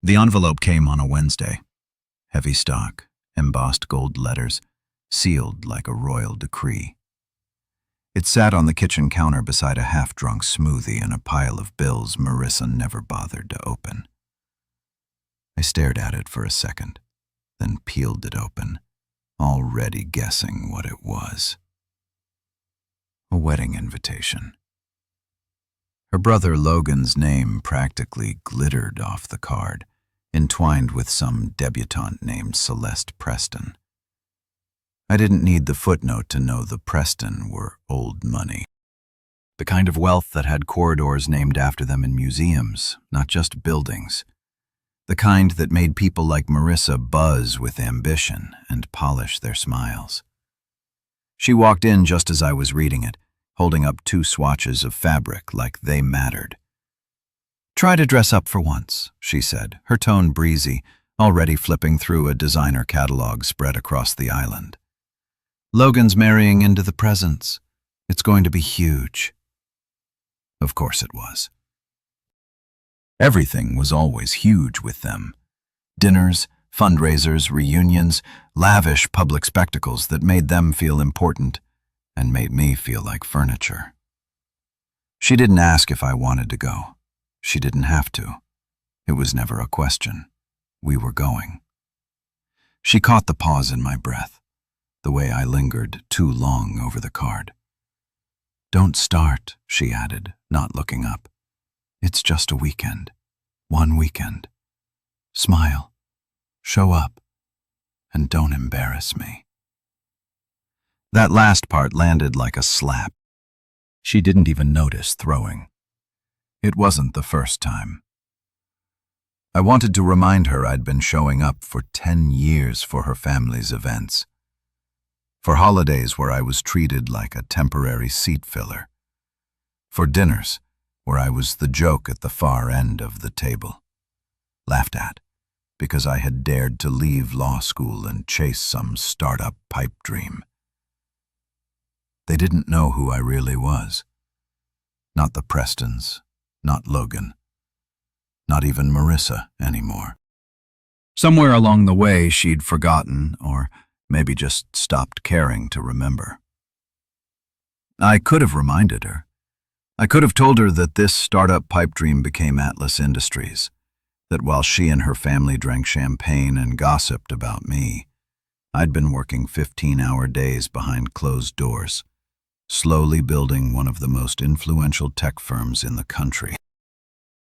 The envelope came on a Wednesday. Heavy stock, embossed gold letters, sealed like a royal decree. It sat on the kitchen counter beside a half-drunk smoothie and a pile of bills Marissa never bothered to open. I stared at it for a second, then peeled it open, already guessing what it was. A wedding invitation. Her brother Logan's name practically glittered off the card, entwined with some debutante named Celeste Preston. I didn't need the footnote to know the Preston were old money. The kind of wealth that had corridors named after them in museums, not just buildings. The kind that made people like Marissa buzz with ambition and polish their smiles. She walked in just as I was reading it, holding up 2 swatches of fabric like they mattered. "Try to dress up for once," she said, her tone breezy, already flipping through a designer catalog spread across the island. "Logan's marrying into the presents. It's going to be huge." Of course it was. Everything was always huge with them. Dinners, fundraisers, reunions, lavish public spectacles that made them feel important and made me feel like furniture. She didn't ask if I wanted to go. She didn't have to. It was never a question. We were going. She caught the pause in my breath, the way I lingered too long over the card. "Don't start," she added, not looking up. "It's just a weekend. One weekend. Smile. Show up. And don't embarrass me." That last part landed like a slap. She didn't even notice throwing. It wasn't the first time. I wanted to remind her I'd been showing up for 10 years for her family's events. For holidays where I was treated like a temporary seat filler. For dinners where I was the joke at the far end of the table. Laughed at because I had dared to leave law school and chase some startup pipe dream. They didn't know who I really was. Not the Prestons, not Logan, not even Marissa anymore. Somewhere along the way she'd forgotten, or maybe just stopped caring to remember. I could have reminded her. I could have told her that this startup pipe dream became Atlas Industries, that while she and her family drank champagne and gossiped about me, I'd been working 15-hour days behind closed doors, slowly building one of the most influential tech firms in the country.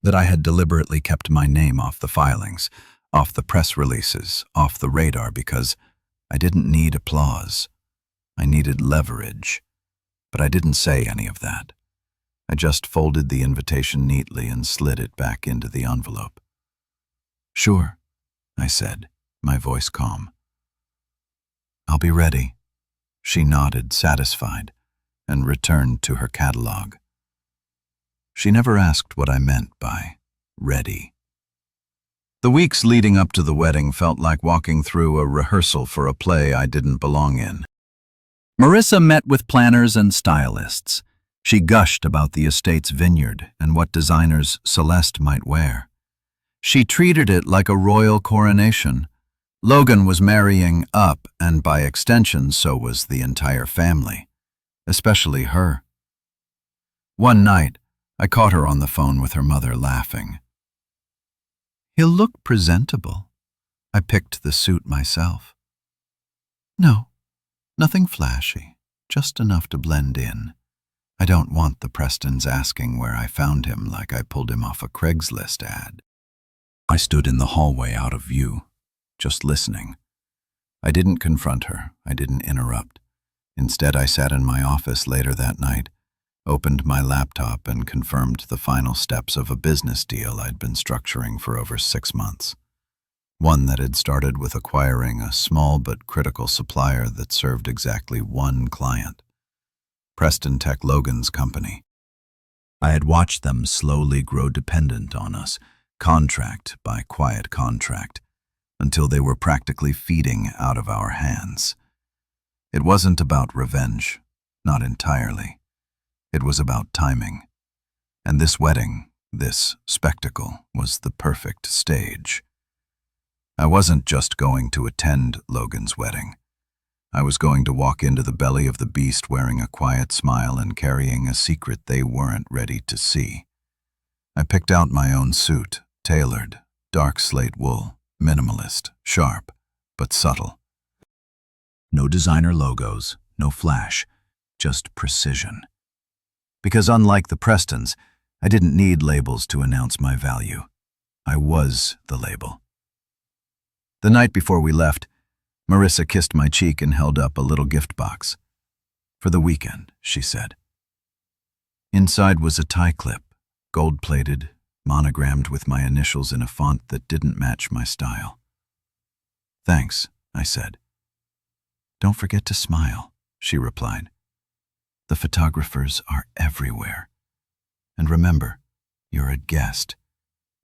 That I had deliberately kept my name off the filings, off the press releases, off the radar because I didn't need applause. I needed leverage. But I didn't say any of that. I just folded the invitation neatly and slid it back into the envelope. "Sure," I said, my voice calm. "I'll be ready." She nodded, satisfied, and returned to her catalog. She never asked what I meant by ready. The weeks leading up to the wedding felt like walking through a rehearsal for a play I didn't belong in. Marissa met with planners and stylists. She gushed about the estate's vineyard and what designers Celeste might wear. She treated it like a royal coronation. Logan was marrying up, and by extension so was the entire family, especially her. One night, I caught her on the phone with her mother laughing. "He'll look presentable. I picked the suit myself." "No, nothing flashy, just enough to blend in. I don't want the Prestons asking where I found him like I pulled him off a Craigslist ad." I stood in the hallway out of view, just listening. I didn't confront her. I didn't interrupt. Instead, I sat in my office later that night, opened my laptop and confirmed the final steps of a business deal I'd been structuring for over 6 months. One that had started with acquiring a small but critical supplier that served exactly one client, Preston Tech Logan's company. I had watched them slowly grow dependent on us, contract by quiet contract, until they were practically feeding out of our hands. It wasn't about revenge, not entirely. It was about timing. And this wedding, this spectacle, was the perfect stage. I wasn't just going to attend Logan's wedding. I was going to walk into the belly of the beast wearing a quiet smile and carrying a secret they weren't ready to see. I picked out my own suit, tailored, dark slate wool, minimalist, sharp, but subtle. No designer logos, no flash, just precision. Because unlike the Prestons, I didn't need labels to announce my value. I was the label. The night before we left, Marissa kissed my cheek and held up a little gift box. "For the weekend," she said. Inside was a tie clip, gold-plated, monogrammed with my initials in a font that didn't match my style. "Thanks," I said. "Don't forget to smile," she replied. "The photographers are everywhere. And remember, you're a guest.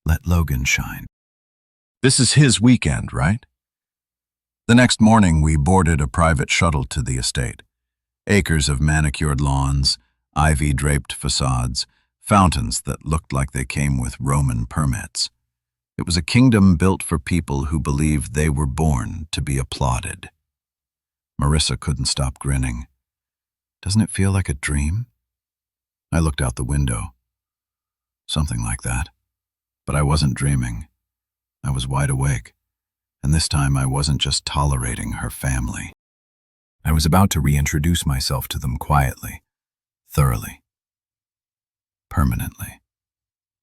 Let Logan shine." This is his weekend, right? The next morning, we boarded a private shuttle to the estate. Acres of manicured lawns, ivy-draped facades, fountains that looked like they came with Roman permits. It was a kingdom built for people who believed they were born to be applauded. Marissa couldn't stop grinning. "Doesn't it feel like a dream?" I looked out the window. Something like that. But I wasn't dreaming. I was wide awake. And this time I wasn't just tolerating her family. I was about to reintroduce myself to them quietly, thoroughly, permanently.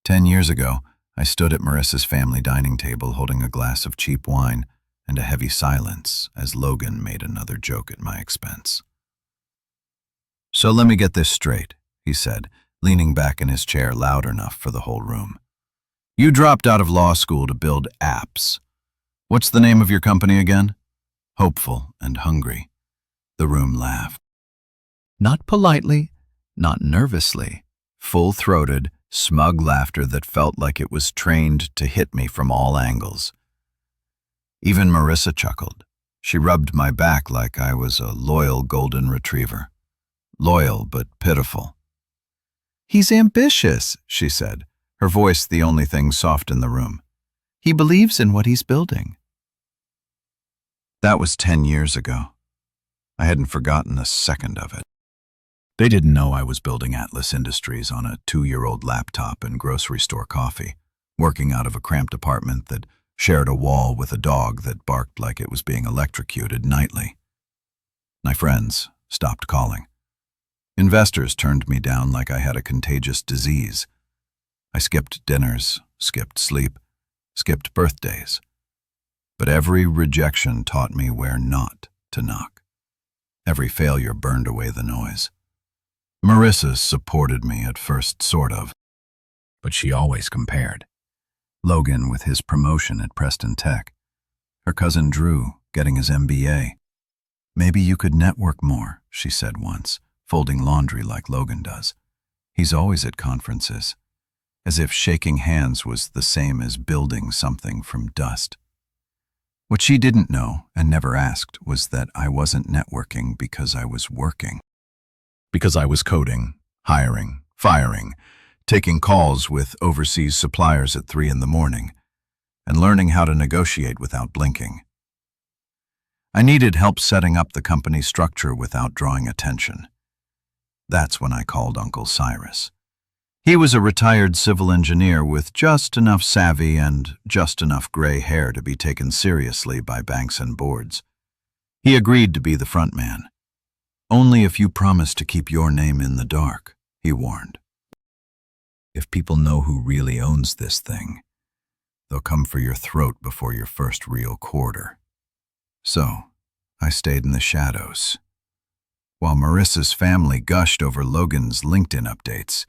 10 years ago, I stood at Marissa's family dining table holding a glass of cheap wine and a heavy silence as Logan made another joke at my expense. "So let me get this straight," he said, leaning back in his chair loud enough for the whole room. "You dropped out of law school to build apps. What's the name of your company again?" Hopeful and hungry. The room laughed. Not politely, not nervously, full-throated, smug laughter that felt like it was trained to hit me from all angles. Even Marissa chuckled. She rubbed my back like I was a loyal golden retriever. Loyal but pitiful. "He's ambitious," she said, her voice the only thing soft in the room. "He believes in what he's building." That was 10 years ago. I hadn't forgotten a second of it. They didn't know I was building Atlas Industries on a 2-year-old laptop and grocery store coffee, working out of a cramped apartment that shared a wall with a dog that barked like it was being electrocuted nightly. My friends stopped calling. Investors turned me down like I had a contagious disease. I skipped dinners, skipped sleep, skipped birthdays. But every rejection taught me where not to knock. Every failure burned away the noise. Marissa supported me at first, sort of. But she always compared. Logan with his promotion at Preston Tech. Her cousin Drew getting his MBA. "Maybe you could network more," she said once, folding laundry like Logan does. "He's always at conferences." As if shaking hands was the same as building something from dust. What she didn't know, and never asked, was that I wasn't networking because I was working. Because I was coding, hiring, firing, taking calls with overseas suppliers at 3 in the morning, and learning how to negotiate without blinking. I needed help setting up the company structure without drawing attention. That's when I called Uncle Cyrus. He was a retired civil engineer with just enough savvy and just enough gray hair to be taken seriously by banks and boards. He agreed to be the front man. "Only if you promise to keep your name in the dark," he warned. "If people know who really owns this thing, they'll come for your throat before your first real quarter." So, I stayed in the shadows. While Marissa's family gushed over Logan's LinkedIn updates,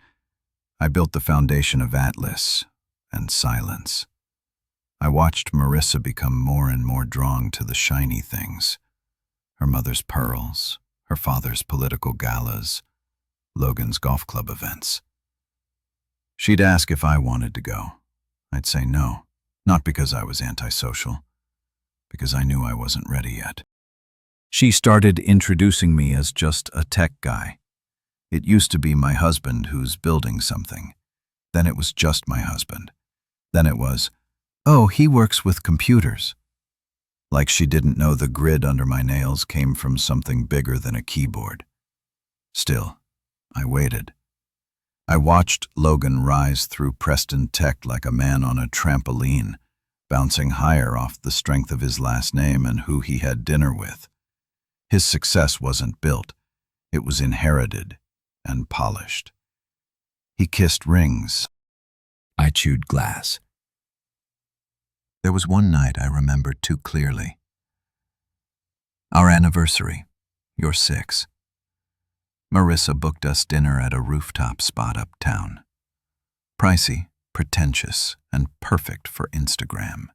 I built the foundation of Atlas and silence. I watched Marissa become more and more drawn to the shiny things. Her mother's pearls, her father's political galas, Logan's golf club events. She'd ask if I wanted to go. I'd say no, not because I was antisocial, because I knew I wasn't ready yet. She started introducing me as just a tech guy. It used to be my husband who's building something. Then it was just my husband. Then it was, "Oh, he works with computers." like she didn't know the grid under my nails came from something bigger than a keyboard. Still, I waited. I watched Logan rise through Preston Tech like a man on a trampoline, bouncing higher off the strength of his last name and who he had dinner with. His success wasn't built, it was inherited and polished. He kissed rings. I chewed glass. There was one night I remember too clearly. Our anniversary, you're 6. Marissa booked us dinner at a rooftop spot uptown. Pricey, pretentious, and perfect for Instagram.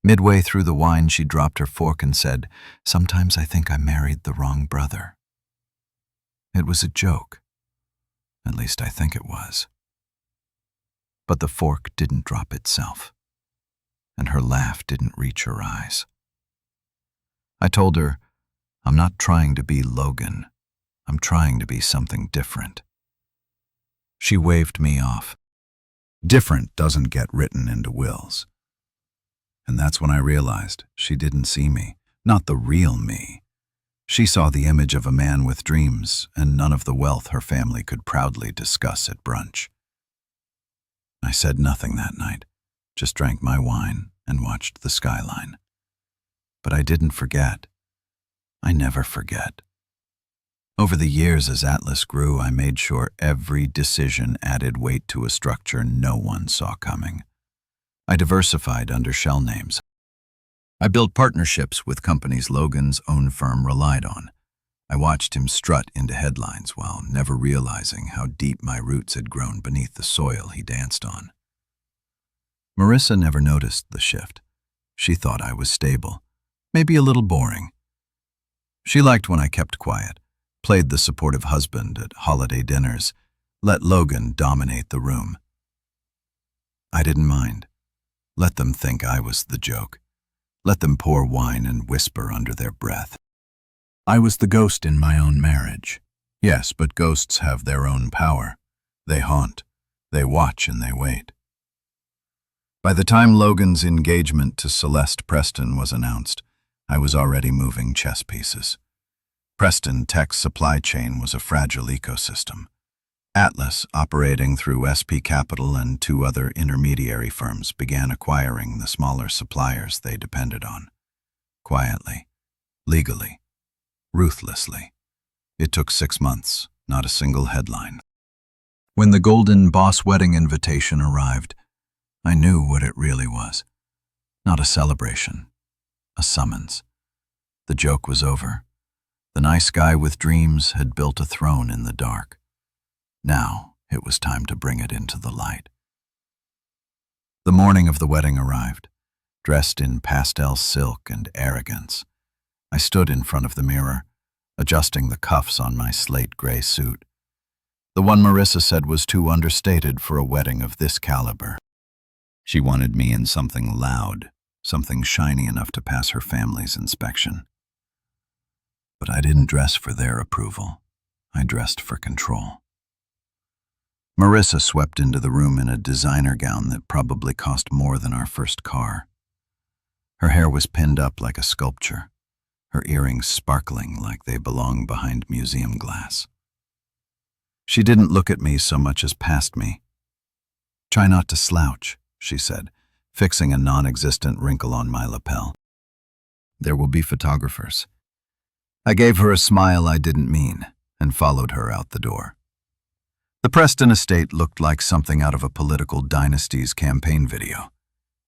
Midway through the wine, she dropped her fork and said, "Sometimes I think I married the wrong brother." It was a joke. At least I think it was. But the fork didn't drop itself, and her laugh didn't reach her eyes. I told her, "I'm not trying to be Logan. I'm trying to be something different." She waved me off. Different doesn't get written into wills. And that's when I realized she didn't see me, not the real me. She saw the image of a man with dreams and none of the wealth her family could proudly discuss at brunch. I said nothing that night, just drank my wine and watched the skyline. But I didn't forget. I never forget. Over the years as Atlas grew, I made sure every decision added weight to a structure no one saw coming. I diversified under shell names. I built partnerships with companies Logan's own firm relied on. I watched him strut into headlines while never realizing how deep my roots had grown beneath the soil he danced on. Marissa never noticed the shift. She thought I was stable, maybe a little boring. She liked when I kept quiet, played the supportive husband at holiday dinners, let Logan dominate the room. I didn't mind. Let them think I was the joke. Let them pour wine and whisper under their breath. I was the ghost in my own marriage. Yes, but ghosts have their own power. They haunt, they watch, and they wait. By the time Logan's engagement to Celeste Preston was announced, I was already moving chess pieces. Preston Tech's supply chain was a fragile ecosystem. Atlas, operating through SP Capital and 2 other intermediary firms, began acquiring the smaller suppliers they depended on. Quietly, legally, ruthlessly. It took 6 months, not a single headline. When the golden boss wedding invitation arrived, I knew what it really was. Not a celebration, a summons. The joke was over. The nice guy with dreams had built a throne in the dark. Now it was time to bring it into the light. The morning of the wedding arrived, dressed in pastel silk and arrogance. I stood in front of the mirror, adjusting the cuffs on my slate gray suit. The one Marissa said was too understated for a wedding of this caliber. She wanted me in something loud, something shiny enough to pass her family's inspection. But I didn't dress for their approval. I dressed for control. Marissa swept into the room in a designer gown that probably cost more than our first car. Her hair was pinned up like a sculpture, her earrings sparkling like they belonged behind museum glass. She didn't look at me so much as past me. "Try not to slouch," she said, fixing a non-existent wrinkle on my lapel. "There will be photographers." I gave her a smile I didn't mean and followed her out the door. The Preston estate looked like something out of a political dynasty's campaign video.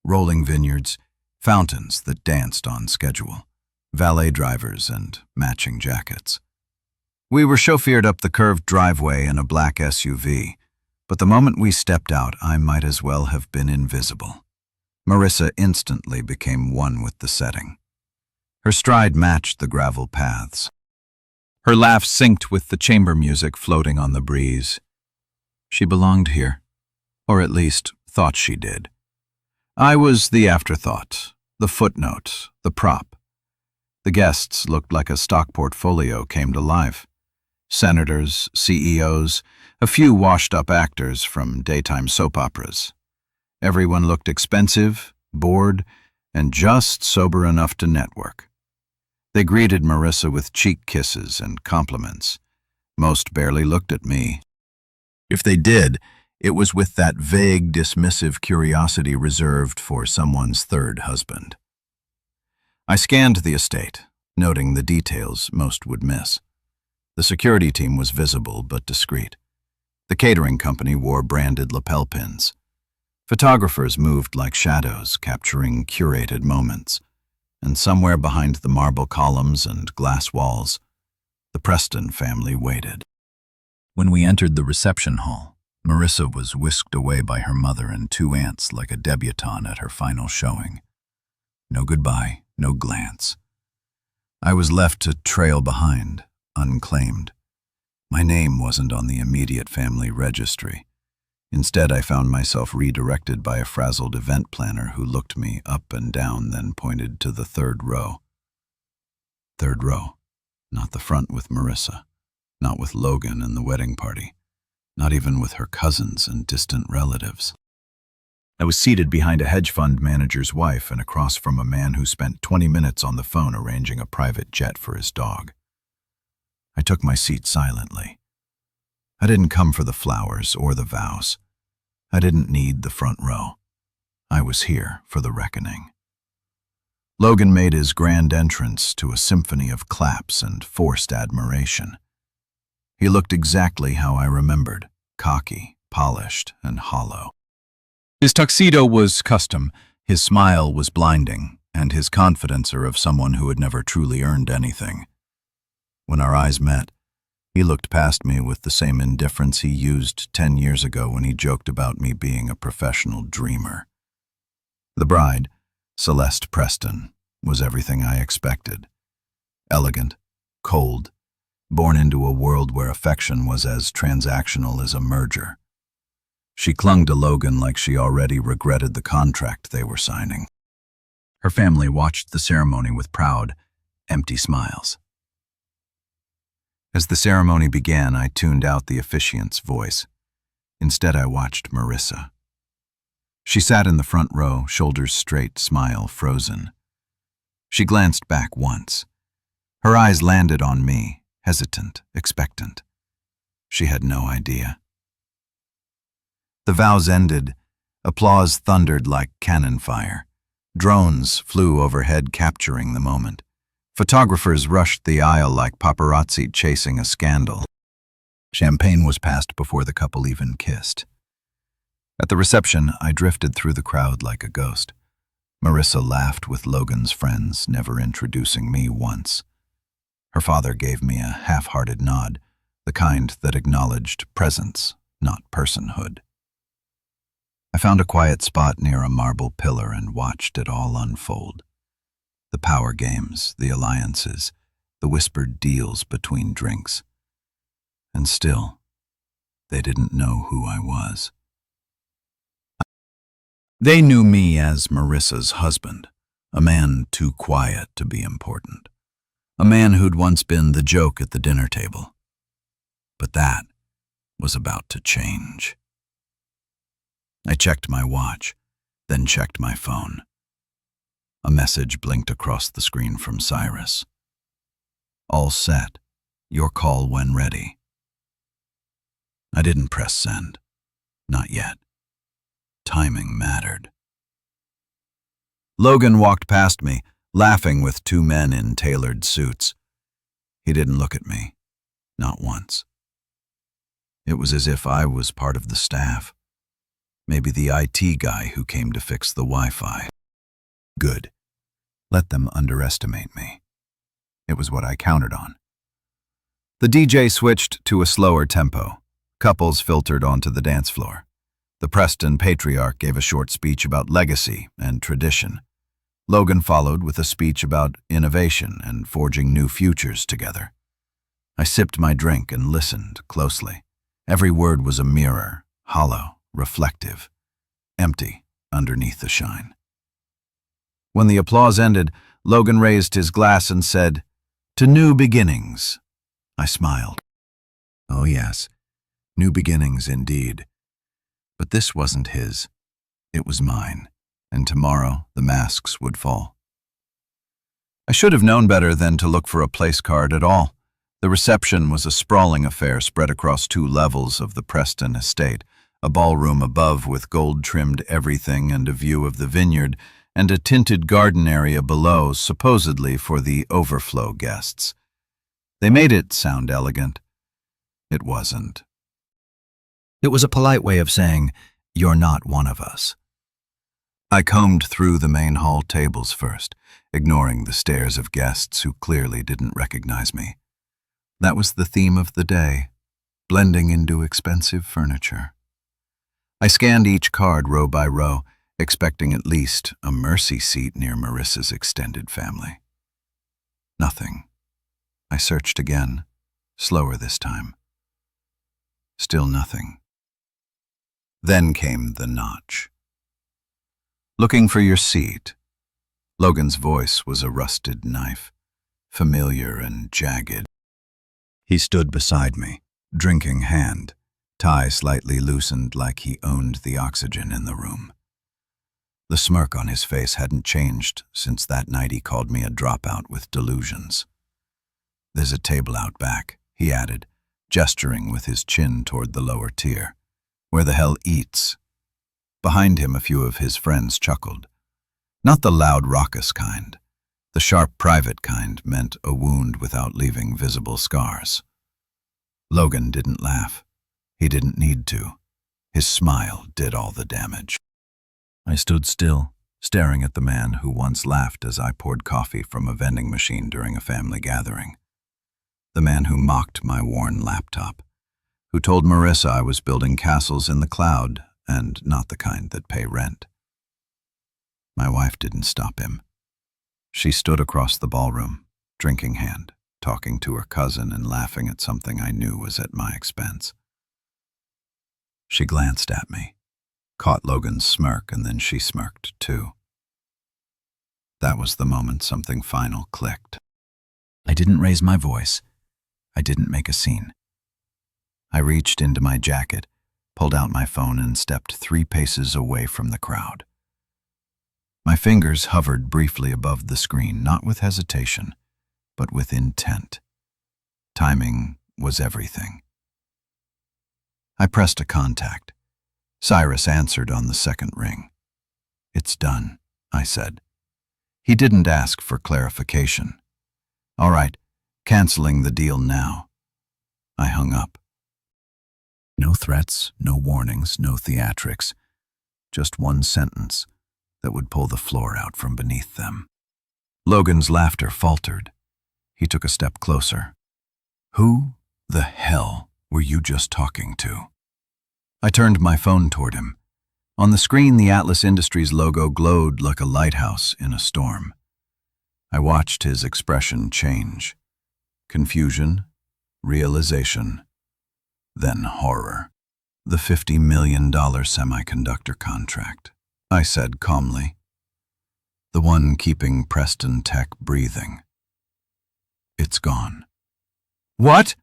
Rolling vineyards, fountains that danced on schedule, valet drivers and matching jackets. We were chauffeured up the curved driveway in a black SUV, but the moment we stepped out, I might as well have been invisible. Marissa instantly became one with the setting. Her stride matched the gravel paths. Her laugh synced with the chamber music floating on the breeze. She belonged here, or at least thought she did. I was the afterthought, the footnote, the prop. The guests looked like a stock portfolio came to life. Senators, CEOs, a few washed-up actors from daytime soap operas. Everyone looked expensive, bored, and just sober enough to network. They greeted Marissa with cheek kisses and compliments. Most barely looked at me. If they did, it was with that vague, dismissive curiosity reserved for someone's third husband. I scanned the estate, noting the details most would miss. The security team was visible but discreet. The catering company wore branded lapel pins. Photographers moved like shadows, capturing curated moments. And somewhere behind the marble columns and glass walls, the Preston family waited. When we entered the reception hall, Marissa was whisked away by her mother and two aunts like a debutante at her final showing. No goodbye, no glance. I was left to trail behind, unclaimed. My name wasn't on the immediate family registry. Instead, I found myself redirected by a frazzled event planner who looked me up and down, then pointed to the third row. Third row. Not the front with Marissa. Not with Logan and the wedding party. Not even with her cousins and distant relatives. I was seated behind a hedge fund manager's wife and across from a man who spent 20 minutes on the phone arranging a private jet for his dog. I took my seat silently. I didn't come for the flowers or the vows. I didn't need the front row. I was here for the reckoning. Logan made his grand entrance to a symphony of claps and forced admiration. He looked exactly how I remembered, cocky, polished, and hollow. His tuxedo was custom, his smile was blinding, and his confidence of someone who had never truly earned anything. When our eyes met, he looked past me with the same indifference he used 10 years ago when he joked about me being a professional dreamer. The bride, Celeste Preston, was everything I expected. Elegant, cold, born into a world where affection was as transactional as a merger. She clung to Logan like she already regretted the contract they were signing. Her family watched the ceremony with proud, empty smiles. As the ceremony began, I tuned out the officiant's voice. Instead, I watched Marissa. She sat in the front row, shoulders straight, smile frozen. She glanced back once. Her eyes landed on me, hesitant, expectant. She had no idea. The vows ended. Applause thundered like cannon fire. Drones flew overhead, capturing the moment. Photographers rushed the aisle like paparazzi chasing a scandal. Champagne was passed before the couple even kissed. At the reception, I drifted through the crowd like a ghost. Marissa laughed with Logan's friends, never introducing me once. Her father gave me a half-hearted nod, the kind that acknowledged presence, not personhood. I found a quiet spot near a marble pillar and watched it all unfold. The power games, the alliances, the whispered deals between drinks. And still, they didn't know who I was. They knew me as Marissa's husband, a man too quiet to be important, a man who'd once been the joke at the dinner table. But that was about to change. I checked my watch, then checked my phone. A message blinked across the screen from Cyrus. All set. Your call when ready. I didn't press send. Not yet. Timing mattered. Logan walked past me, laughing with two men in tailored suits. He didn't look at me. Not once. It was as if I was part of the staff. Maybe the IT guy who came to fix the Wi-Fi. Good. Let them underestimate me. It was what I counted on. The DJ switched to a slower tempo. Couples filtered onto the dance floor. The Preston patriarch gave a short speech about legacy and tradition. Logan followed with a speech about innovation and forging new futures together. I sipped my drink and listened closely. Every word was a mirror, hollow, reflective, empty underneath the shine. When the applause ended, Logan raised his glass and said, "To new beginnings." I smiled. Oh yes, new beginnings indeed. But this wasn't his. It was mine, and tomorrow the masks would fall. I should have known better than to look for a place card at all. The reception was a sprawling affair spread across 2 levels of the Preston estate, a ballroom above with gold-trimmed everything and a view of the vineyard, and a tinted garden area below, supposedly for the overflow guests. They made it sound elegant. It wasn't. It was a polite way of saying, "You're not one of us." I combed through the main hall tables first, ignoring the stares of guests who clearly didn't recognize me. That was the theme of the day, blending into expensive furniture. I scanned each card row by row, expecting at least a mercy seat near Marissa's extended family. Nothing. I searched again, slower this time. Still nothing. Then came the notch. "Looking for your seat." Logan's voice was a rusted knife, familiar and jagged. He stood beside me, drinking hand, tie slightly loosened like he owned the oxygen in the room. The smirk on his face hadn't changed since that night he called me a dropout with delusions. "There's a table out back," he added, gesturing with his chin toward the lower tier. "Where the hell eats?" Behind him, a few of his friends chuckled. Not the loud, raucous kind. The sharp, private kind meant a wound without leaving visible scars. Logan didn't laugh. He didn't need to. His smile did all the damage. I stood still, staring at the man who once laughed as I poured coffee from a vending machine during a family gathering. The man who mocked my worn laptop, who told Marissa I was building castles in the cloud and not the kind that pay rent. My wife didn't stop him. She stood across the ballroom, drinking hand, talking to her cousin and laughing at something I knew was at my expense. She glanced at me, caught Logan's smirk, and then she smirked too. That was the moment something final clicked. I didn't raise my voice. I didn't make a scene. I reached into my jacket, pulled out my phone, and stepped 3 paces away from the crowd. My fingers hovered briefly above the screen, not with hesitation, but with intent. Timing was everything. I pressed a contact. Cyrus answered on the second ring. "It's done," I said. He didn't ask for clarification. "All right, canceling the deal now." I hung up. No threats, no warnings, no theatrics. Just one sentence that would pull the floor out from beneath them. Logan's laughter faltered. He took a step closer. "Who the hell were you just talking to?" I turned my phone toward him. On the screen, the Atlas Industries logo glowed like a lighthouse in a storm. I watched his expression change. Confusion, realization, then horror. "The $50 million semiconductor contract," I said calmly. "The one keeping Preston Tech breathing. It's gone." "What?"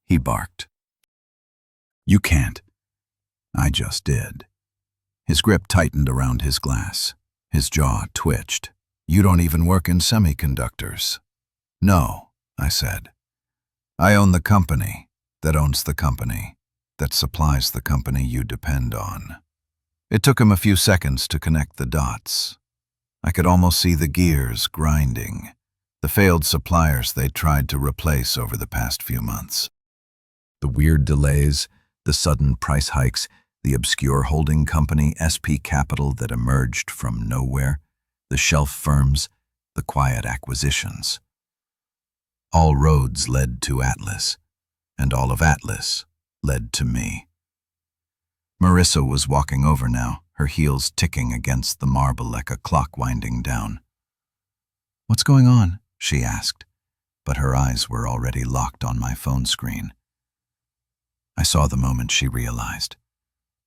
he barked. "You can't." I just did. His grip tightened around his glass. His jaw twitched. "You don't even work in semiconductors." "No," I said. "I own the company that owns the company that supplies the company you depend on." It took him a few seconds to connect the dots. I could almost see the gears grinding, the failed suppliers they tried to replace over the past few months. The weird delays, the sudden price hikes, the obscure holding company SP Capital that emerged from nowhere, the shelf firms, the quiet acquisitions. All roads led to Atlas, and all of Atlas led to me. Marissa was walking over now, her heels ticking against the marble like a clock winding down. "What's going on?" she asked, but her eyes were already locked on my phone screen. I saw the moment she realized.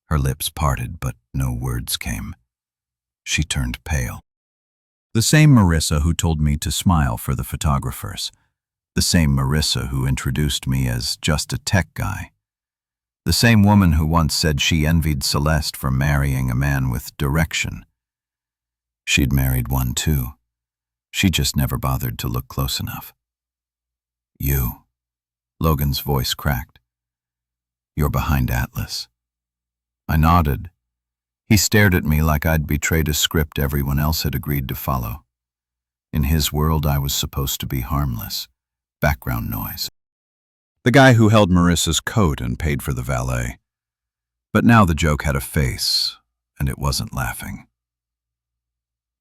Her lips parted, but no words came. She turned pale. The same Marissa who told me to smile for the photographers. The same Marissa who introduced me as just a tech guy. The same woman who once said she envied Celeste for marrying a man with direction. She'd married one too. She just never bothered to look close enough. You. Logan's voice cracked. You're behind Atlas. I nodded. He stared at me like I'd betrayed a script everyone else had agreed to follow. In his world, I was supposed to be harmless. Background noise. The guy who held Marissa's coat and paid for the valet. But now the joke had a face, and it wasn't laughing.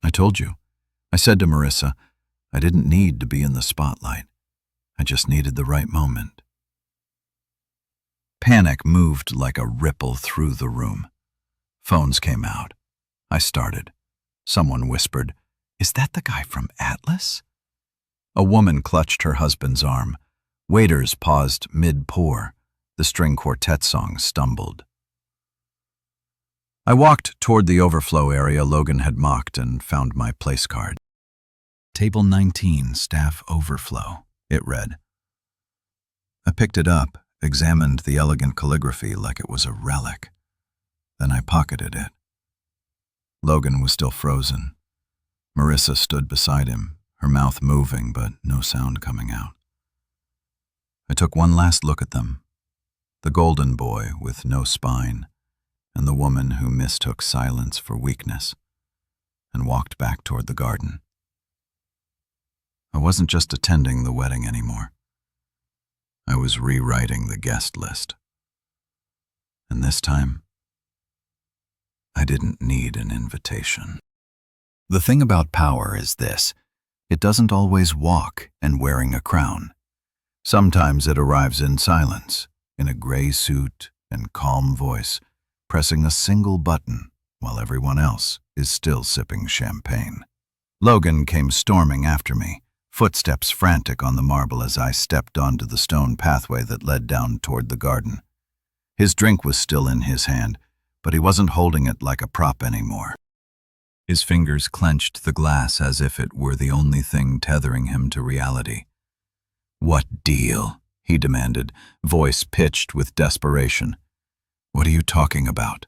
I told you. I said to Marissa, I didn't need to be in the spotlight. I just needed the right moment. Panic moved like a ripple through the room. Phones came out. I started. Someone whispered, "Is that the guy from Atlas?" A woman clutched her husband's arm. Waiters paused mid-pour. The string quartet song stumbled. I walked toward the overflow area Logan had mocked and found my place card. Table 19, Staff Overflow, it read. I picked it up, examined the elegant calligraphy like it was a relic. Then I pocketed it. Logan was still frozen. Marissa stood beside him, her mouth moving but no sound coming out. I took one last look at them. The golden boy with no spine, and the woman who mistook silence for weakness, and walked back toward the garden. I wasn't just attending the wedding anymore. I was rewriting the guest list. And this time, I didn't need an invitation. The thing about power is this: it doesn't always walk and wearing a crown. Sometimes it arrives in silence, in a gray suit and calm voice, pressing a single button while everyone else is still sipping champagne. Logan came storming after me, footsteps frantic on the marble as I stepped onto the stone pathway that led down toward the garden. His drink was still in his hand, but he wasn't holding it like a prop anymore. His fingers clenched the glass as if it were the only thing tethering him to reality. "What deal?" he demanded, voice pitched with desperation. "What are you talking about?"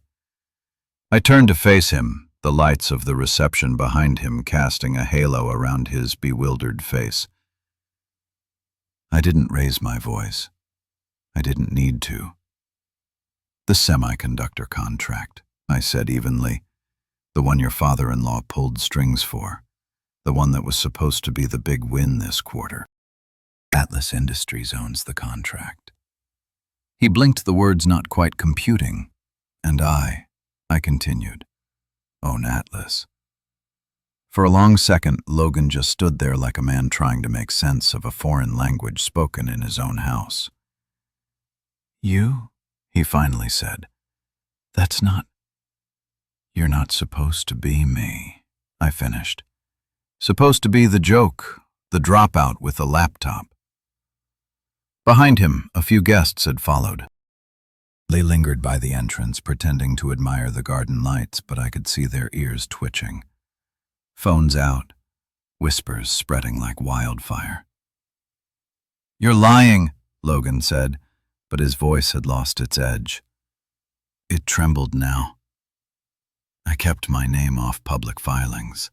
I turned to face him, the lights of the reception behind him casting a halo around his bewildered face. I didn't raise my voice. I didn't need to. "The semiconductor contract," I said evenly. "The one your father-in-law pulled strings for. The one that was supposed to be the big win this quarter. Atlas Industries owns the contract." He blinked, the words not quite computing. "And I continued, own Atlas." For a long second, Logan just stood there like a man trying to make sense of a foreign language spoken in his own house. "You?" he finally said. "That's not—" "You're not supposed to be me," I finished. "Supposed to be the joke, the dropout with a laptop." Behind him, a few guests had followed. They lingered by the entrance, pretending to admire the garden lights, but I could see their ears twitching. Phones out, whispers spreading like wildfire. "You're lying," Logan said, but his voice had lost its edge. It trembled now. I kept my name off public filings.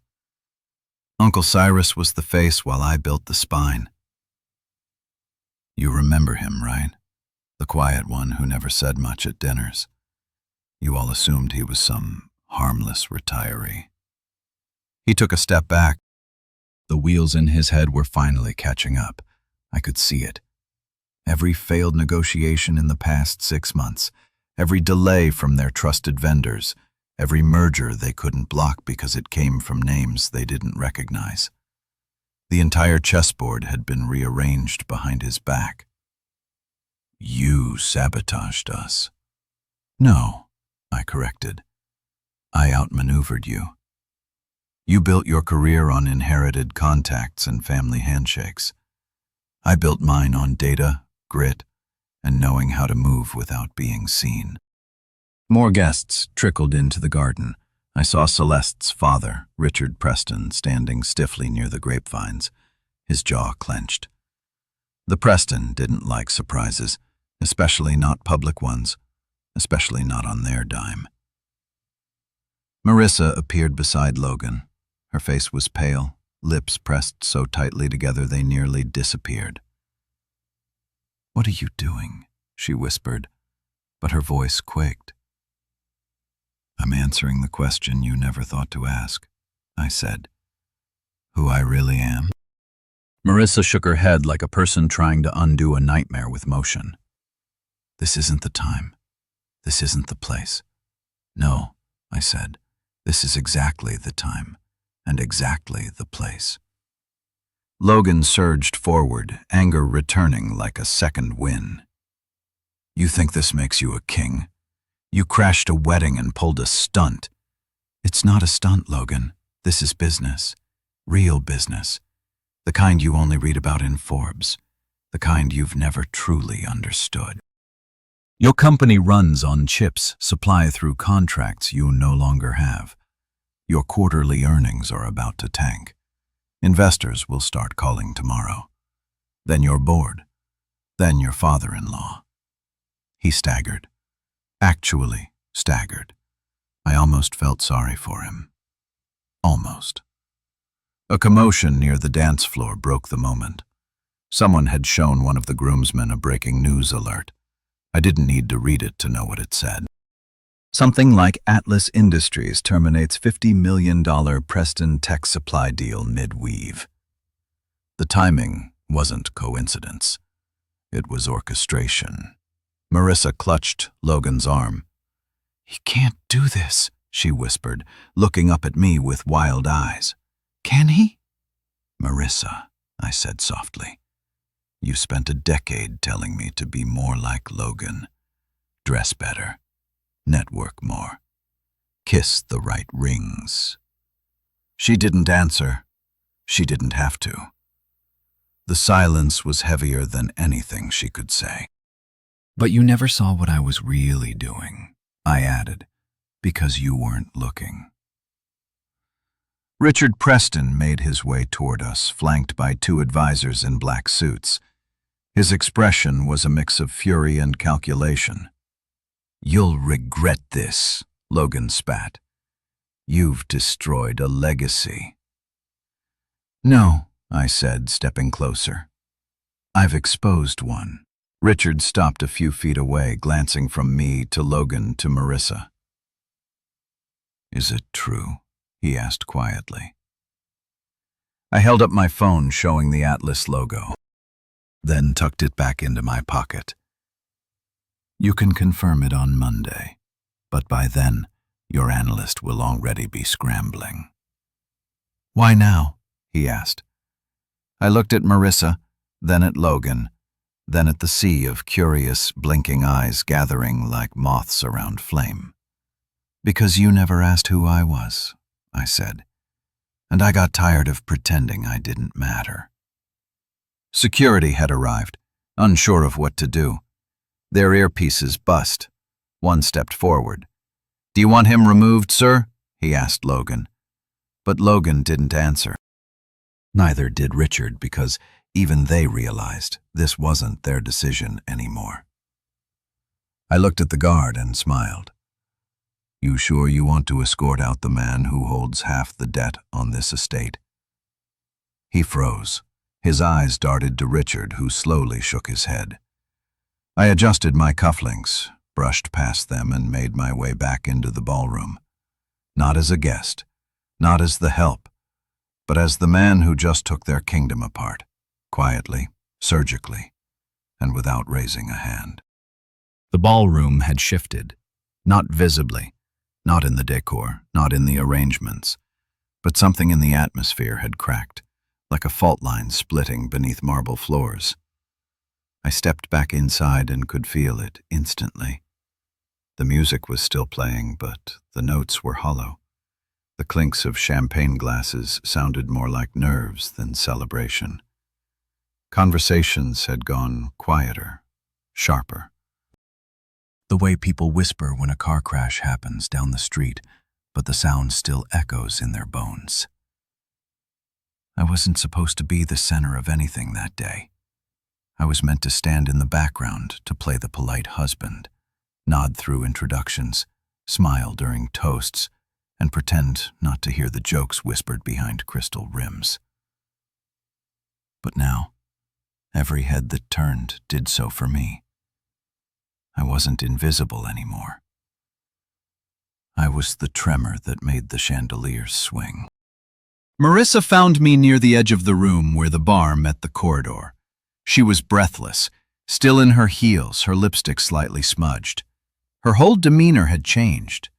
Uncle Cyrus was the face while I built the spine. You remember him, right? The quiet one who never said much at dinners. You all assumed he was some harmless retiree. He took a step back. The wheels in his head were finally catching up. I could see it. Every failed negotiation in the past 6 months, every delay from their trusted vendors, every merger they couldn't block because it came from names they didn't recognize. The entire chessboard had been rearranged behind his back. "You sabotaged us." "No," I corrected. "I outmaneuvered you. You built your career on inherited contacts and family handshakes. I built mine on data, grit, and knowing how to move without being seen." More guests trickled into the garden. I saw Celeste's father, Richard Preston, standing stiffly near the grapevines, his jaw clenched. The Preston didn't like surprises, especially not public ones, especially not on their dime. Marissa appeared beside Logan. Her face was pale, lips pressed so tightly together they nearly disappeared. "What are you doing?" she whispered, but her voice quaked. "I'm answering the question you never thought to ask," I said. "Who I really am?" Marissa shook her head like a person trying to undo a nightmare with motion. "This isn't the time. This isn't the place." "No," I said. "This is exactly the time, and exactly the place." Logan surged forward, anger returning like a second wind. "You think this makes you a king? You crashed a wedding and pulled a stunt." "It's not a stunt, Logan. This is business. Real business. The kind you only read about in Forbes. The kind you've never truly understood. Your company runs on chips supplied through contracts you no longer have. Your quarterly earnings are about to tank. Investors will start calling tomorrow. Then your board. Then your father-in-law." He staggered. Actually staggered. I almost felt sorry for him. Almost. A commotion near the dance floor broke the moment. Someone had shown one of the groomsmen a breaking news alert. I didn't need to read it to know what it said. Something like Atlas Industries terminates $50 million Preston tech supply deal mid-weave. The timing wasn't coincidence. It was orchestration. Marissa clutched Logan's arm. "He can't do this," she whispered, looking up at me with wild eyes. "Can he?" "Marissa," I said softly, "you spent a decade telling me to be more like Logan. Dress better. Network more. Kiss the right rings." She didn't answer. She didn't have to. The silence was heavier than anything she could say. "But you never saw what I was really doing," I added, "because you weren't looking." Richard Preston made his way toward us, flanked by two advisors in black suits. His expression was a mix of fury and calculation. "You'll regret this," Logan spat. "You've destroyed a legacy." "No," I said, stepping closer. "I've exposed one." Richard stopped a few feet away, glancing from me to Logan to Marissa. "Is it true?" he asked quietly. I held up my phone showing the Atlas logo, then tucked it back into my pocket. "You can confirm it on Monday, but by then, your analyst will already be scrambling." "Why now?" he asked. I looked at Marissa, then at Logan, then at the sea of curious, blinking eyes gathering like moths around flame. "Because you never asked who I was," I said, "and I got tired of pretending I didn't matter." Security had arrived, unsure of what to do. Their earpieces bust. One stepped forward. "Do you want him removed, sir?" he asked Logan. But Logan didn't answer. Neither did Richard, because even they realized this wasn't their decision anymore. I looked at the guard and smiled. "You sure you want to escort out the man who holds half the debt on this estate?" He froze. His eyes darted to Richard, who slowly shook his head. I adjusted my cufflinks, brushed past them, and made my way back into the ballroom. Not as a guest, not as the help, but as the man who just took their kingdom apart, quietly, surgically, and without raising a hand. The ballroom had shifted, not visibly, not in the decor, not in the arrangements, but something in the atmosphere had cracked, like a fault line splitting beneath marble floors. I stepped back inside and could feel it instantly. The music was still playing, but the notes were hollow. The clinks of champagne glasses sounded more like nerves than celebration. Conversations had gone quieter, sharper. The way people whisper when a car crash happens down the street, but the sound still echoes in their bones. I wasn't supposed to be the center of anything that day. I was meant to stand in the background, to play the polite husband, nod through introductions, smile during toasts, and pretend not to hear the jokes whispered behind crystal rims. But now, every head that turned did so for me. I wasn't invisible anymore. I was the tremor that made the chandeliers swing. Marissa found me near the edge of the room where the bar met the corridor. She was breathless, still in her heels, her lipstick slightly smudged. Her whole demeanor had changed.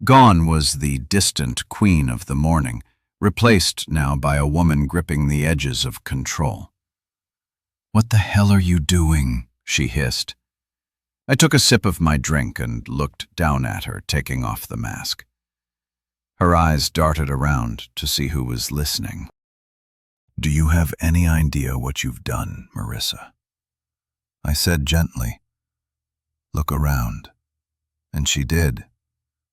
Gone was the distant queen of the morning, replaced now by a woman gripping the edges of control. "What the hell are you doing?" she hissed. I took a sip of my drink and looked down at her, taking off the mask. Her eyes darted around to see who was listening. "Do you have any idea what you've done, Marissa?" I said gently, "Look around." And she did.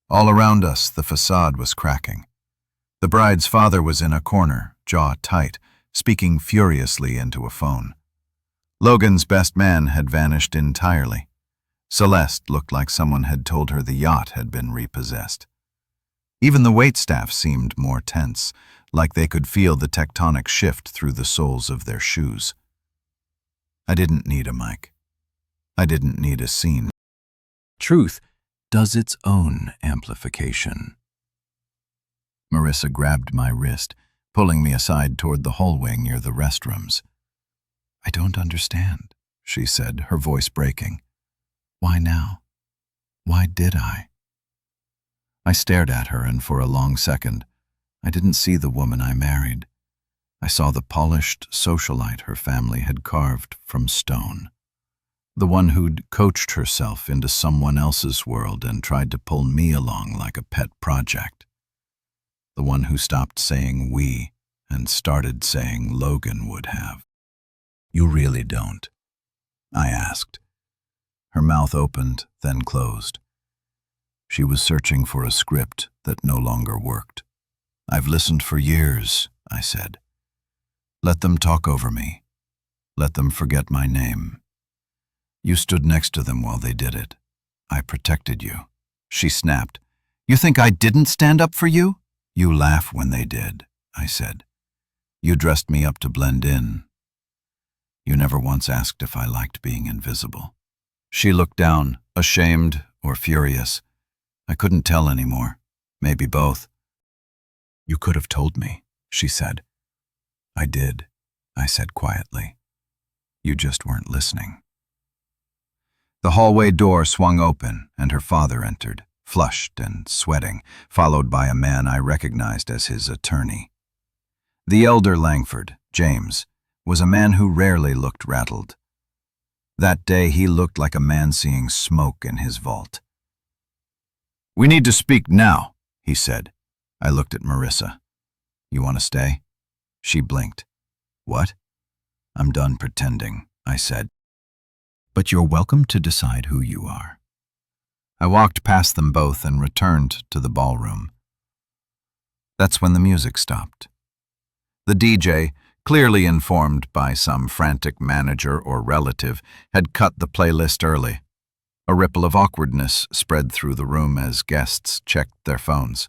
All around us, the facade was cracking. The bride's father was in a corner, jaw tight, speaking furiously into a phone. Logan's best man had vanished entirely. Celeste looked like someone had told her the yacht had been repossessed. Even the waitstaff seemed more tense, like they could feel the tectonic shift through the soles of their shoes. I didn't need a mic. I didn't need a scene. Truth does its own amplification. Marissa grabbed my wrist, pulling me aside toward the hallway near the restrooms. "I don't understand," she said, her voice breaking. "Why now? Why did I?" I stared at her, and for a long second, I didn't see the woman I married. I saw the polished socialite her family had carved from stone. The one who'd coached herself into someone else's world and tried to pull me along like a pet project. The one who stopped saying we and started saying Logan would have. "You really don't?" I asked. Her mouth opened, then closed. She was searching for a script that no longer worked. "I've listened for years," I said. "Let them talk over me. Let them forget my name. You stood next to them while they did it. I protected you." She snapped. "You think I didn't stand up for you?" "You laugh when they did," I said. "You dressed me up to blend in. You never once asked if I liked being invisible." She looked down, ashamed or furious. I couldn't tell anymore. Maybe both. "You could have told me," she said. "I did," I said quietly. "You just weren't listening." The hallway door swung open, and her father entered, flushed and sweating, followed by a man I recognized as his attorney. The elder Langford, James, was a man who rarely looked rattled. That day he looked like a man seeing smoke in his vault. "We need to speak now," he said. I looked at Marissa. "You want to stay?" She blinked. "What?" "I'm done pretending," I said. "But you're welcome to decide who you are." I walked past them both and returned to the ballroom. That's when the music stopped. The DJ, clearly informed by some frantic manager or relative, had cut the playlist early. A ripple of awkwardness spread through the room as guests checked their phones.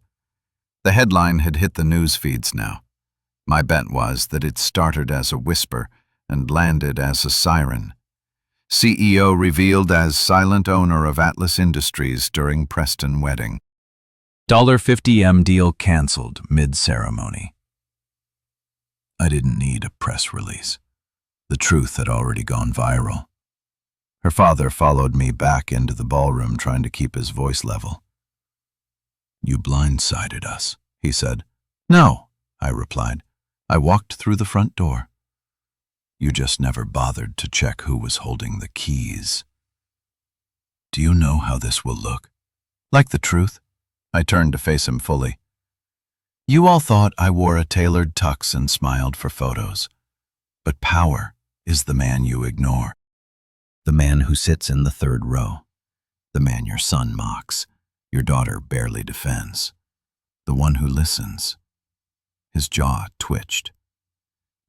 The headline had hit the news feeds now. My bet was that it started as a whisper and landed as a siren. CEO revealed as silent owner of Atlas Industries during Preston wedding. $50M deal canceled mid-ceremony. I didn't need a press release. The truth had already gone viral. Her father followed me back into the ballroom, trying to keep his voice level. "You blindsided us," he said. "No," I replied. "I walked through the front door. You just never bothered to check who was holding the keys. Do you know how this will look? Like the truth?" I turned to face him fully. "You all thought I wore a tailored tux and smiled for photos. But power is the man you ignore. The man who sits in the third row. The man your son mocks, your daughter barely defends. The one who listens." His jaw twitched.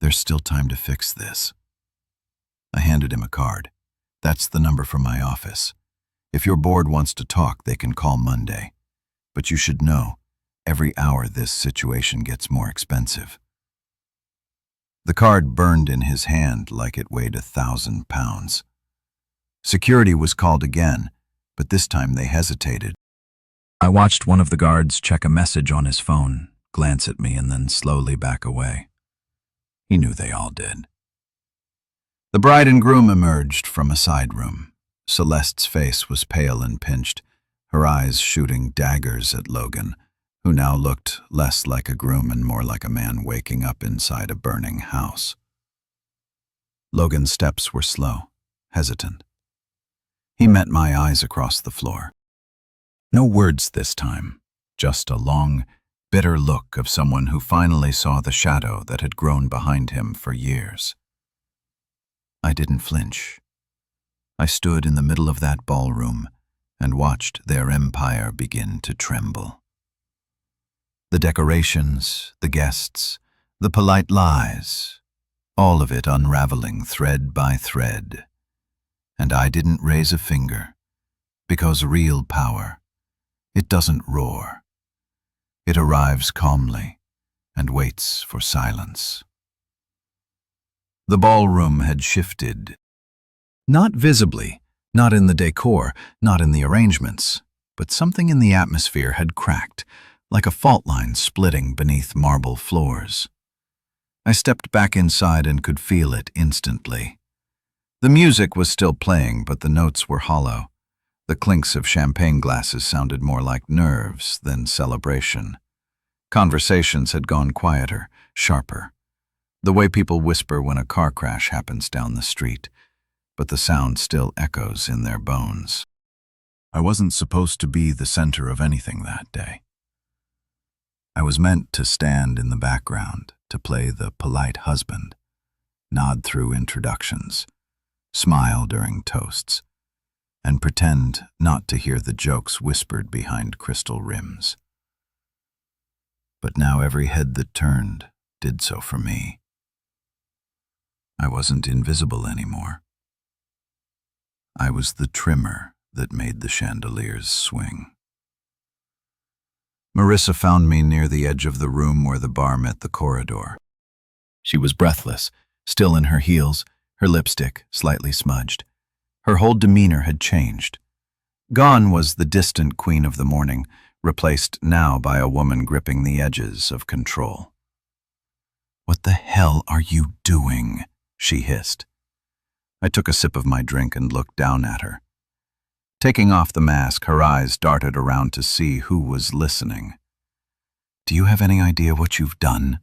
"There's still time to fix this." I handed him a card. "That's the number for my office. If your board wants to talk, they can call Monday. But you should know, Every hour this situation gets more expensive. The card burned in his hand like it weighed 1,000 pounds. Security was called again, but this time they hesitated. I watched one of the guards check a message on his phone, glance at me, and then slowly back away. He knew they all did. The bride and groom emerged from a side room. Celeste's face was pale and pinched, her eyes shooting daggers at Logan, who now looked less like a groom and more like a man waking up inside a burning house. Logan's steps were slow, hesitant. He met my eyes across the floor. No words this time, just a long, bitter look of someone who finally saw the shadow that had grown behind him for years. I didn't flinch. I stood in the middle of that ballroom and watched their empire begin to tremble. The decorations, the guests, the polite lies, all of it unraveling thread by thread. And I didn't raise a finger, because real power, it doesn't roar. It arrives calmly and waits for silence. The ballroom had shifted. Not visibly, not in the decor, not in the arrangements, but something in the atmosphere had cracked, like a fault line splitting beneath marble floors. I stepped back inside and could feel it instantly. The music was still playing, but the notes were hollow. The clinks of champagne glasses sounded more like nerves than celebration. Conversations had gone quieter, sharper. The way people whisper when a car crash happens down the street, but the sound still echoes in their bones. I wasn't supposed to be the center of anything that day. I was meant to stand in the background, to play the polite husband, nod through introductions, smile during toasts, and pretend not to hear the jokes whispered behind crystal rims. But now every head that turned did so for me. I wasn't invisible anymore. I was the trimmer that made the chandeliers swing. Marissa found me near the edge of the room where the bar met the corridor. She was breathless, still in her heels, her lipstick slightly smudged. Her whole demeanor had changed. Gone was the distant queen of the morning, replaced now by a woman gripping the edges of control. "What the hell are you doing?" she hissed. I took a sip of my drink and looked down at her. Taking off the mask, her eyes darted around to see who was listening. "Do you have any idea what you've done?"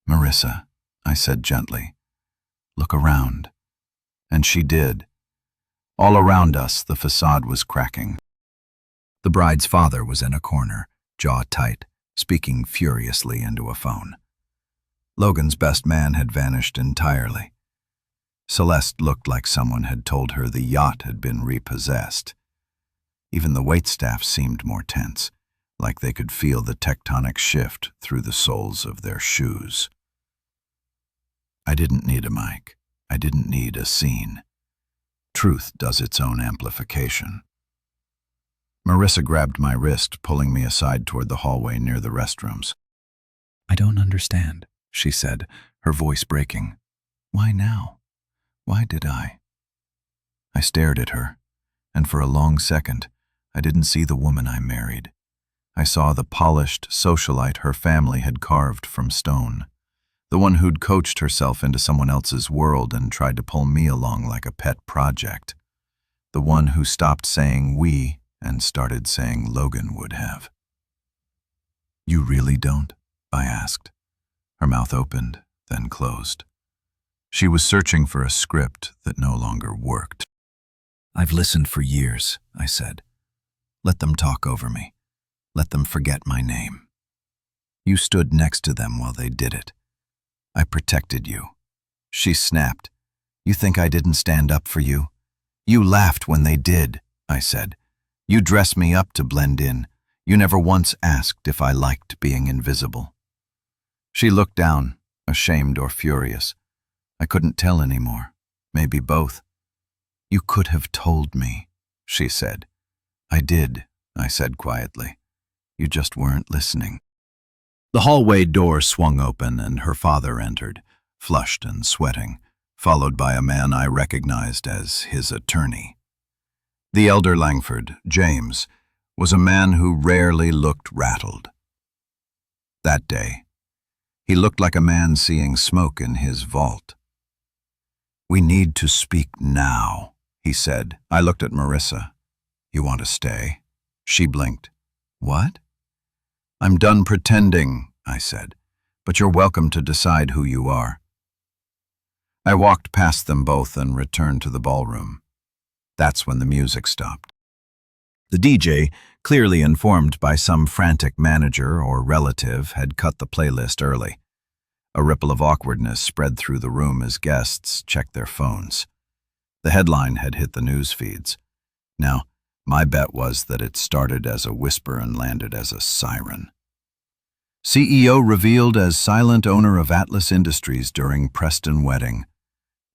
"Marissa," I said gently, "look around." And she did. All around us, the facade was cracking. The bride's father was in a corner, jaw tight, speaking furiously into a phone. Logan's best man had vanished entirely. Celeste looked like someone had told her the yacht had been repossessed. Even the waitstaff seemed more tense, like they could feel the tectonic shift through the soles of their shoes. I didn't need a mic. I didn't need a scene. Truth does its own amplification. Marissa grabbed my wrist, pulling me aside toward the hallway near the restrooms. "I don't understand," she said, her voice breaking. "Why now? Why did I?" I stared at her, and for a long second, I didn't see the woman I married. I saw the polished socialite her family had carved from stone, the one who'd coached herself into someone else's world and tried to pull me along like a pet project, the one who stopped saying we and started saying Logan would have. "You really don't?" I asked. Her mouth opened, then closed. She was searching for a script that no longer worked. "I've listened for years," I said. "Let them talk over me. Let them forget my name. You stood next to them while they did it. I protected you." She snapped. "You think I didn't stand up for you? You laughed when they did," I said. "You dressed me up to blend in. You never once asked if I liked being invisible." She looked down, ashamed or furious. I couldn't tell anymore. Maybe both. "You could have told me," she said. "I did," I said quietly. You just weren't listening." The hallway door swung open and her father entered, flushed and sweating, followed by a man I recognized as his attorney. The elder Langford, James, was a man who rarely looked rattled. That day, he looked like a man seeing smoke in his vault. "We need to speak now," he said. I looked at Marissa. "You want to stay?" She blinked. "What?" "I'm done pretending," I said, "but you're welcome to decide who you are." I walked past them both and returned to the ballroom. That's when the music stopped. The DJ, clearly informed by some frantic manager or relative, had cut the playlist early. A ripple of awkwardness spread through the room as guests checked their phones. The headline had hit the news feeds. Now, my bet was that it started as a whisper and landed as a siren. CEO revealed as silent owner of Atlas Industries during Preston wedding.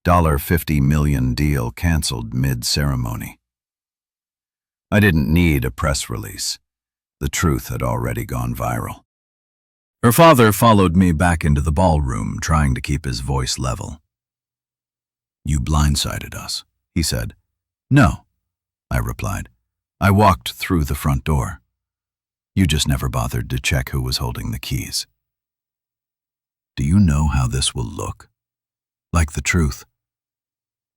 $50 million deal canceled mid-ceremony. I didn't need a press release. The truth had already gone viral. Her father followed me back into the ballroom, trying to keep his voice level. "You blindsided us," he said. "No," I replied. "I walked through the front door. You just never bothered to check who was holding the keys." "Do you know how this will look? Like the truth."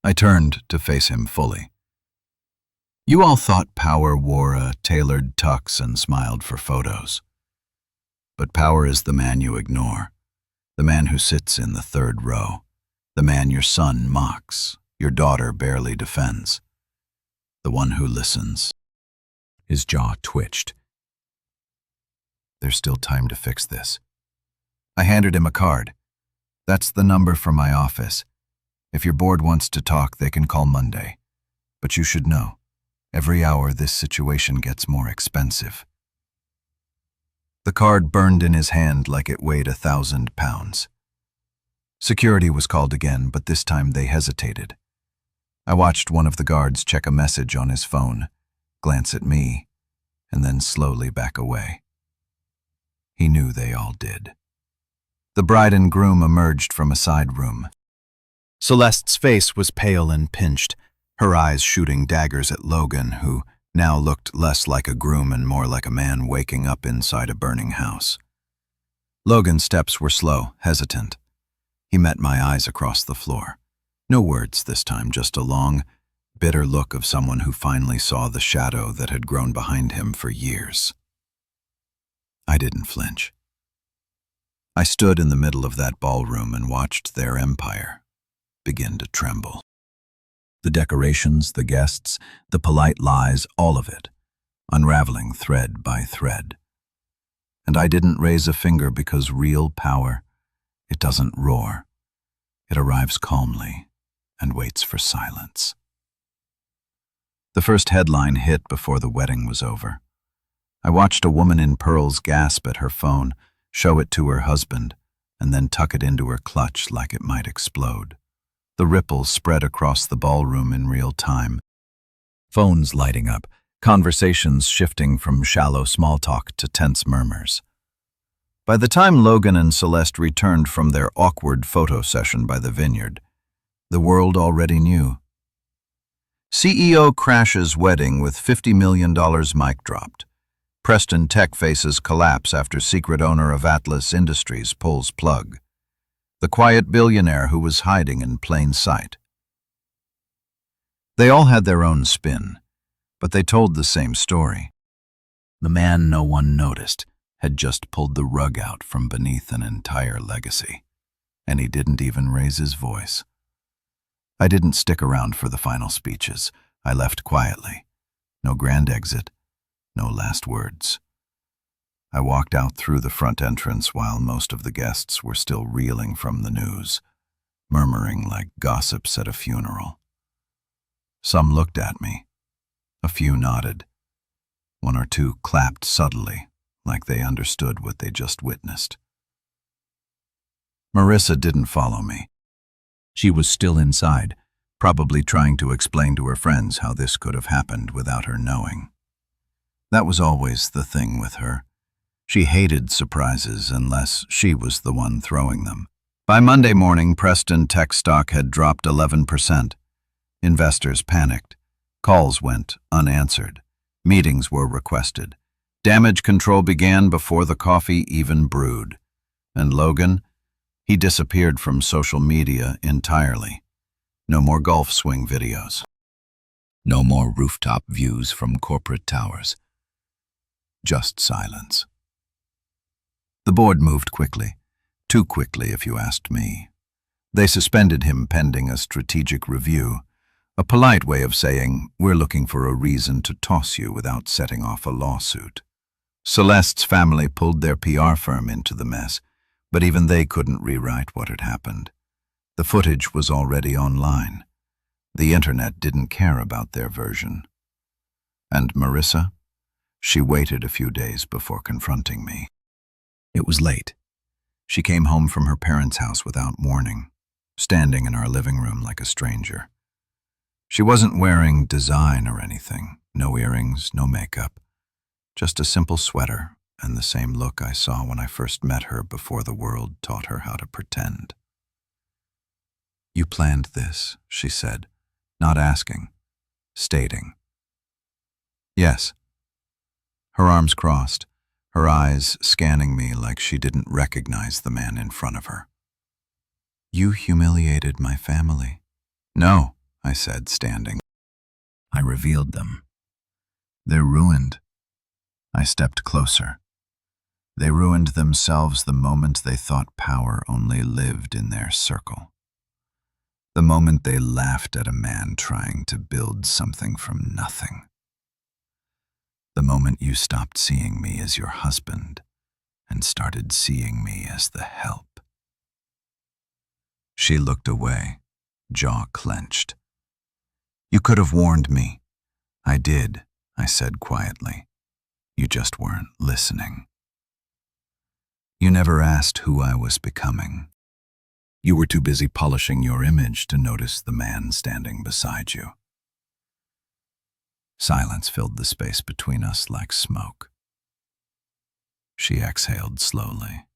I turned to face him fully. "You all thought Power wore a tailored tux and smiled for photos. But Power is the man you ignore, the man who sits in the third row, the man your son mocks, your daughter barely defends, the one who listens." His jaw twitched. "There's still time to fix this." I handed him a card. "That's the number from my office. If your board wants to talk, they can call Monday. But you should know, every hour this situation gets more expensive." The card burned in his hand like it weighed 1,000 pounds. Security was called again, but this time they hesitated. I watched one of the guards check a message on his phone, glance at me, and then slowly back away. He knew they all did. The bride and groom emerged from a side room. Celeste's face was pale and pinched, her eyes shooting daggers at Logan, who now looked less like a groom and more like a man waking up inside a burning house. Logan's steps were slow, hesitant. He met my eyes across the floor. No words this time, just a long, bitter look of someone who finally saw the shadow that had grown behind him for years. I didn't flinch. I stood in the middle of that ballroom and watched their empire begin to tremble. The decorations, the guests, the polite lies, all of it, unraveling thread by thread. And I didn't raise a finger because real power, it doesn't roar. It arrives calmly and waits for silence. The first headline hit before the wedding was over. I watched a woman in pearls gasp at her phone, show it to her husband, and then tuck it into her clutch like it might explode. The ripples spread across the ballroom in real time. Phones lighting up, conversations shifting from shallow small talk to tense murmurs. By the time Logan and Celeste returned from their awkward photo session by the vineyard, the world already knew. CEO crashes wedding with $50 million mic dropped. Preston Tech faces collapse after secret owner of Atlas Industries pulls plug. The quiet billionaire who was hiding in plain sight. They all had their own spin, but they told the same story. The man no one noticed had just pulled the rug out from beneath an entire legacy, and he didn't even raise his voice. I didn't stick around for the final speeches. I left quietly. No grand exit, no last words. I walked out through the front entrance while most of the guests were still reeling from the news, murmuring like gossips at a funeral. Some looked at me. A few nodded. One or two clapped subtly, like they understood what they just witnessed. Marissa didn't follow me. She was still inside, probably trying to explain to her friends how this could have happened without her knowing. That was always the thing with her. She hated surprises unless she was the one throwing them. By Monday morning, Preston tech stock had dropped 11%. Investors panicked. Calls went unanswered. Meetings were requested. Damage control began before the coffee even brewed. And Logan? He disappeared from social media entirely. No more golf swing videos. No more rooftop views from corporate towers. Just silence. The board moved quickly. Too quickly, if you asked me. They suspended him pending a strategic review, a polite way of saying, we're looking for a reason to toss you without setting off a lawsuit. Celeste's family pulled their PR firm into the mess, but even they couldn't rewrite what had happened. The footage was already online. The internet didn't care about their version. And Marissa? She waited a few days before confronting me. It was late. She came home from her parents' house without warning, standing in our living room like a stranger. She wasn't wearing design or anything, no earrings, no makeup, just a simple sweater and the same look I saw when I first met her before the world taught her how to pretend. You planned this, she said, not asking, stating. Yes. Her arms crossed, her eyes scanning me like she didn't recognize the man in front of her. You humiliated my family. No, I said, standing. I revealed them. They're ruined. I stepped closer. They ruined themselves the moment they thought power only lived in their circle. The moment they laughed at a man trying to build something from nothing. The moment you stopped seeing me as your husband and started seeing me as the help. She looked away, jaw clenched. You could have warned me. I did, I said quietly. You just weren't listening. You never asked who I was becoming. You were too busy polishing your image to notice the man standing beside you. Silence filled the space between us like smoke. She exhaled slowly.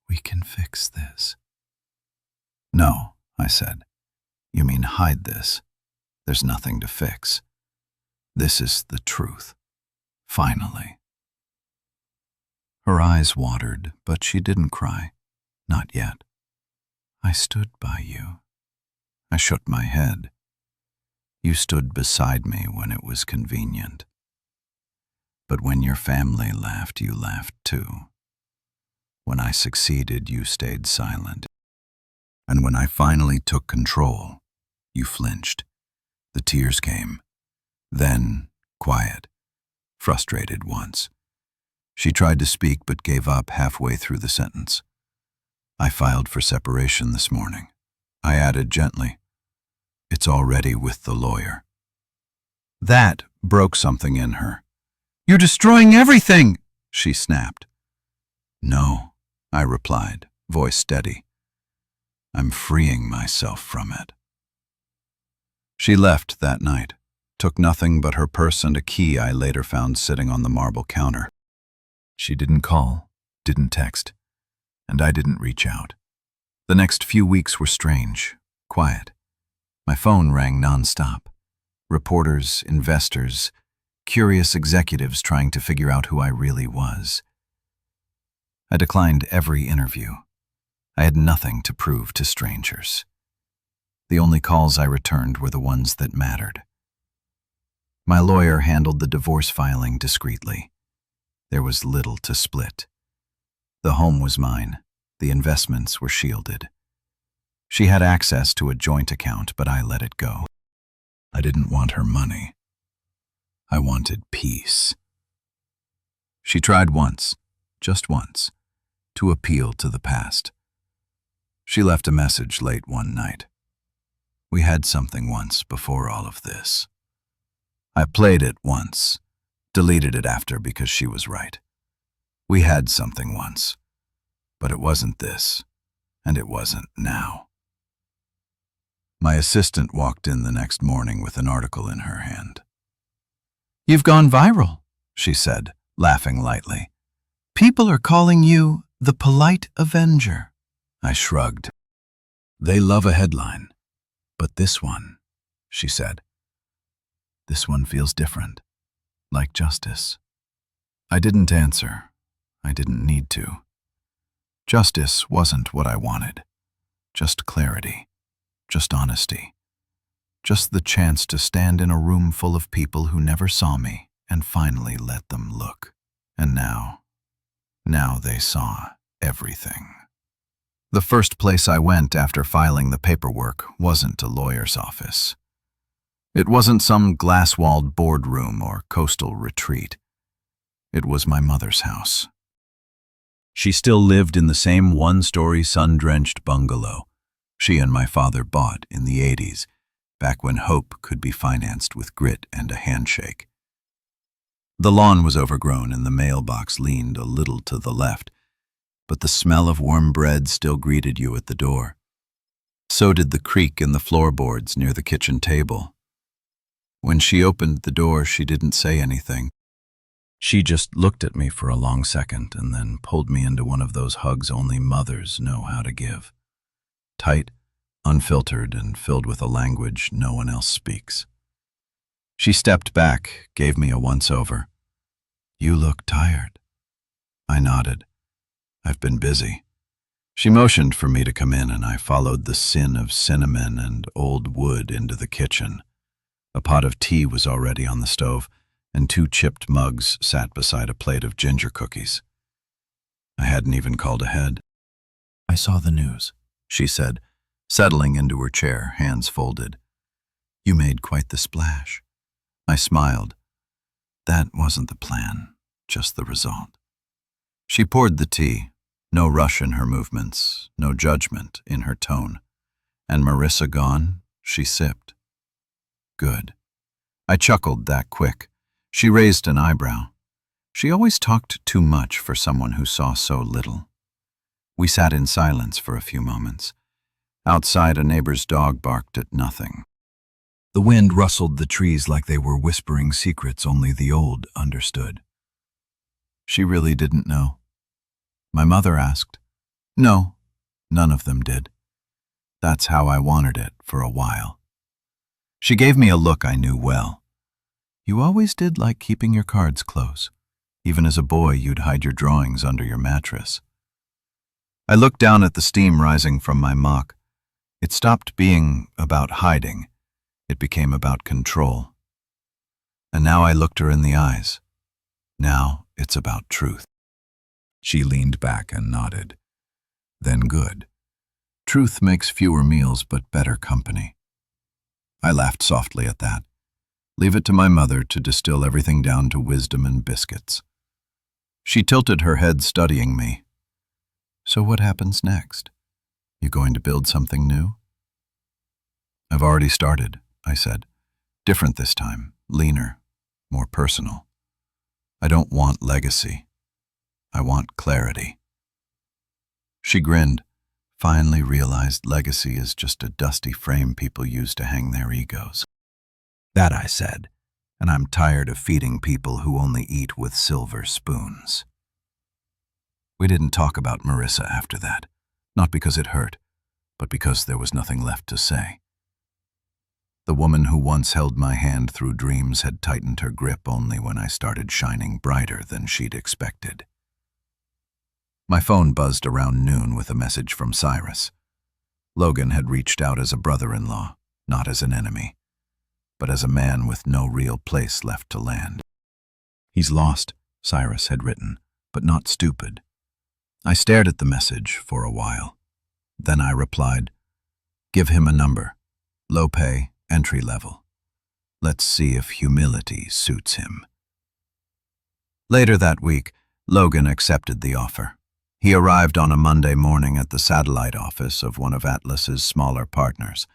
We can fix this. No, I said. You mean hide this? There's nothing to fix. This is the truth. Finally. Her eyes watered, but she didn't cry. Not yet. I stood by you. I shook my head. You stood beside me when it was convenient. But when your family laughed, you laughed too. When I succeeded, you stayed silent. And when I finally took control, you flinched. The tears came. Then, quiet, frustrated once. She tried to speak but gave up halfway through the sentence. I filed for separation this morning. I added gently, it's already with the lawyer. That broke something in her. You're destroying everything, she snapped. No, I replied, voice steady. I'm freeing myself from it. She left that night, took nothing but her purse and a key I later found sitting on the marble counter. She didn't call, didn't text, and I didn't reach out. The next few weeks were strange, quiet. My phone rang nonstop. Reporters, investors, curious executives trying to figure out who I really was. I declined every interview. I had nothing to prove to strangers. The only calls I returned were the ones that mattered. My lawyer handled the divorce filing discreetly. There was little to split. The home was mine. The investments were shielded. She had access to a joint account, but I let it go. I didn't want her money. I wanted peace. She tried once, just once, to appeal to the past. She left a message late one night. We had something once before all of this. I played it once, deleted it after because she was right. We had something once, but it wasn't this, and it wasn't now. My assistant walked in the next morning with an article in her hand. You've gone viral, she said, laughing lightly. People are calling you the polite avenger. I shrugged. They love a headline. But this one, she said. This one feels different, like justice. I didn't answer. I didn't need to. Justice wasn't what I wanted. Just clarity. Just honesty. Just the chance to stand in a room full of people who never saw me and finally let them look. And now they saw everything. The first place I went after filing the paperwork wasn't a lawyer's office. It wasn't some glass-walled boardroom or coastal retreat. It was my mother's house. She still lived in the same one-story sun-drenched bungalow she and my father bought in the 80s, back when hope could be financed with grit and a handshake. The lawn was overgrown and the mailbox leaned a little to the left, but the smell of warm bread still greeted you at the door. So did the creak in the floorboards near the kitchen table. When she opened the door, she didn't say anything. She just looked at me for a long second and then pulled me into one of those hugs only mothers know how to give. Tight, unfiltered, and filled with a language no one else speaks. She stepped back, gave me a once-over. You look tired. I nodded. I've been busy. She motioned for me to come in, and I followed the sin of cinnamon and old wood into the kitchen. A pot of tea was already on the stove, and 2 chipped mugs sat beside a plate of ginger cookies. I hadn't even called ahead. I saw the news, she said, settling into her chair, hands folded. You made quite the splash. I smiled. That wasn't the plan, just the result. She poured the tea, no rush in her movements, no judgment in her tone. And Marissa gone, she sipped. Good. I chuckled that quick. She raised an eyebrow. She always talked too much for someone who saw so little. We sat in silence for a few moments. Outside, a neighbor's dog barked at nothing. The wind rustled the trees like they were whispering secrets only the old understood. She really didn't know. My mother asked. No, none of them did. That's how I wanted it for a while. She gave me a look I knew well. You always did like keeping your cards close. Even as a boy, you'd hide your drawings under your mattress. I looked down at the steam rising from my mop. It stopped being about hiding. It became about control. And now I looked her in the eyes. Now it's about truth. She leaned back and nodded. Then good. Truth makes fewer meals but better company. I laughed softly at that. Leave it to my mother to distill everything down to wisdom and biscuits. She tilted her head, studying me. So what happens next? You going to build something new? I've already started, I said. Different this time, leaner, more personal. I don't want legacy. I want clarity. She grinned, finally realized legacy is just a dusty frame people use to hang their egos. That I said, and I'm tired of feeding people who only eat with silver spoons. We didn't talk about Marissa after that, not because it hurt, but because there was nothing left to say. The woman who once held my hand through dreams had tightened her grip only when I started shining brighter than she'd expected. My phone buzzed around noon with a message from Cyrus. Logan had reached out as a brother-in-law, not as an enemy, but as a man with no real place left to land. He's lost, Cyrus had written, but not stupid. I stared at the message for a while. Then I replied, give him a number, low pay, entry level. Let's see if humility suits him. Later that week, Logan accepted the offer. He arrived on a Monday morning at the satellite office of one of Atlas's smaller partners.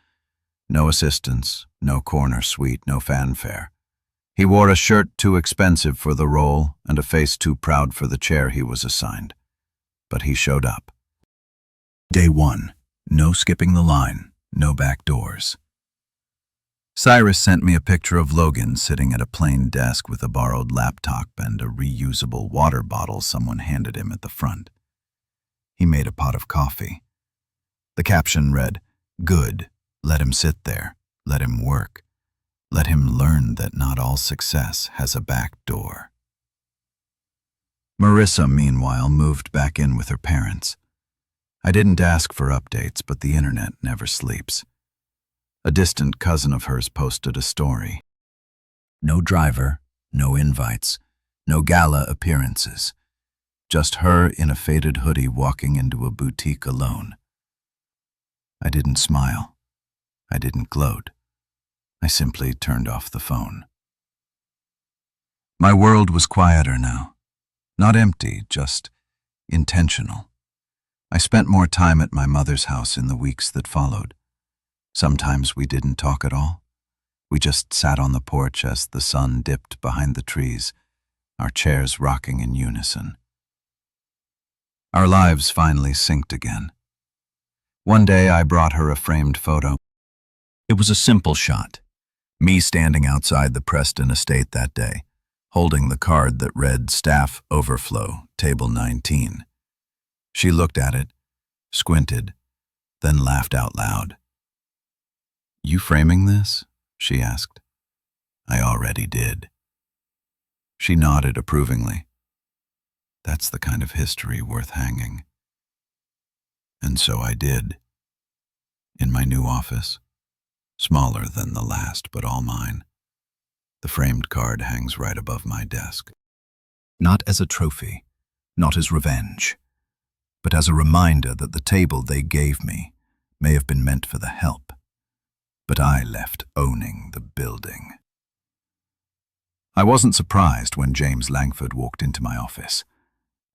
No assistance, no corner suite, no fanfare. He wore a shirt too expensive for the role and a face too proud for the chair he was assigned. But he showed up. Day 1, no skipping the line, no back doors. Cyrus sent me a picture of Logan sitting at a plain desk with a borrowed laptop and a reusable water bottle someone handed him at the front. He made a pot of coffee. The caption read, "Good, let him sit there, let him work, let him learn that not all success has a back door." Marissa, meanwhile, moved back in with her parents. I didn't ask for updates, but the internet never sleeps. A distant cousin of hers posted a story. No driver, no invites, no gala appearances. Just her in a faded hoodie walking into a boutique alone. I didn't smile. I didn't gloat. I simply turned off the phone. My world was quieter now. Not empty, just intentional. I spent more time at my mother's house in the weeks that followed. Sometimes we didn't talk at all. We just sat on the porch as the sun dipped behind the trees, our chairs rocking in unison. Our lives finally synced again. One day I brought her a framed photo. It was a simple shot. Me standing outside the Preston estate that day, holding the card that read Staff Overflow, Table 19. She looked at it, squinted, then laughed out loud. "You framing this?" she asked. I already did. She nodded approvingly. That's the kind of history worth hanging. And so I did. In my new office, smaller than the last but all mine, the framed card hangs right above my desk. Not as a trophy, not as revenge, but as a reminder that the table they gave me may have been meant for the help, but I left owning the building. I wasn't surprised when James Langford walked into my office.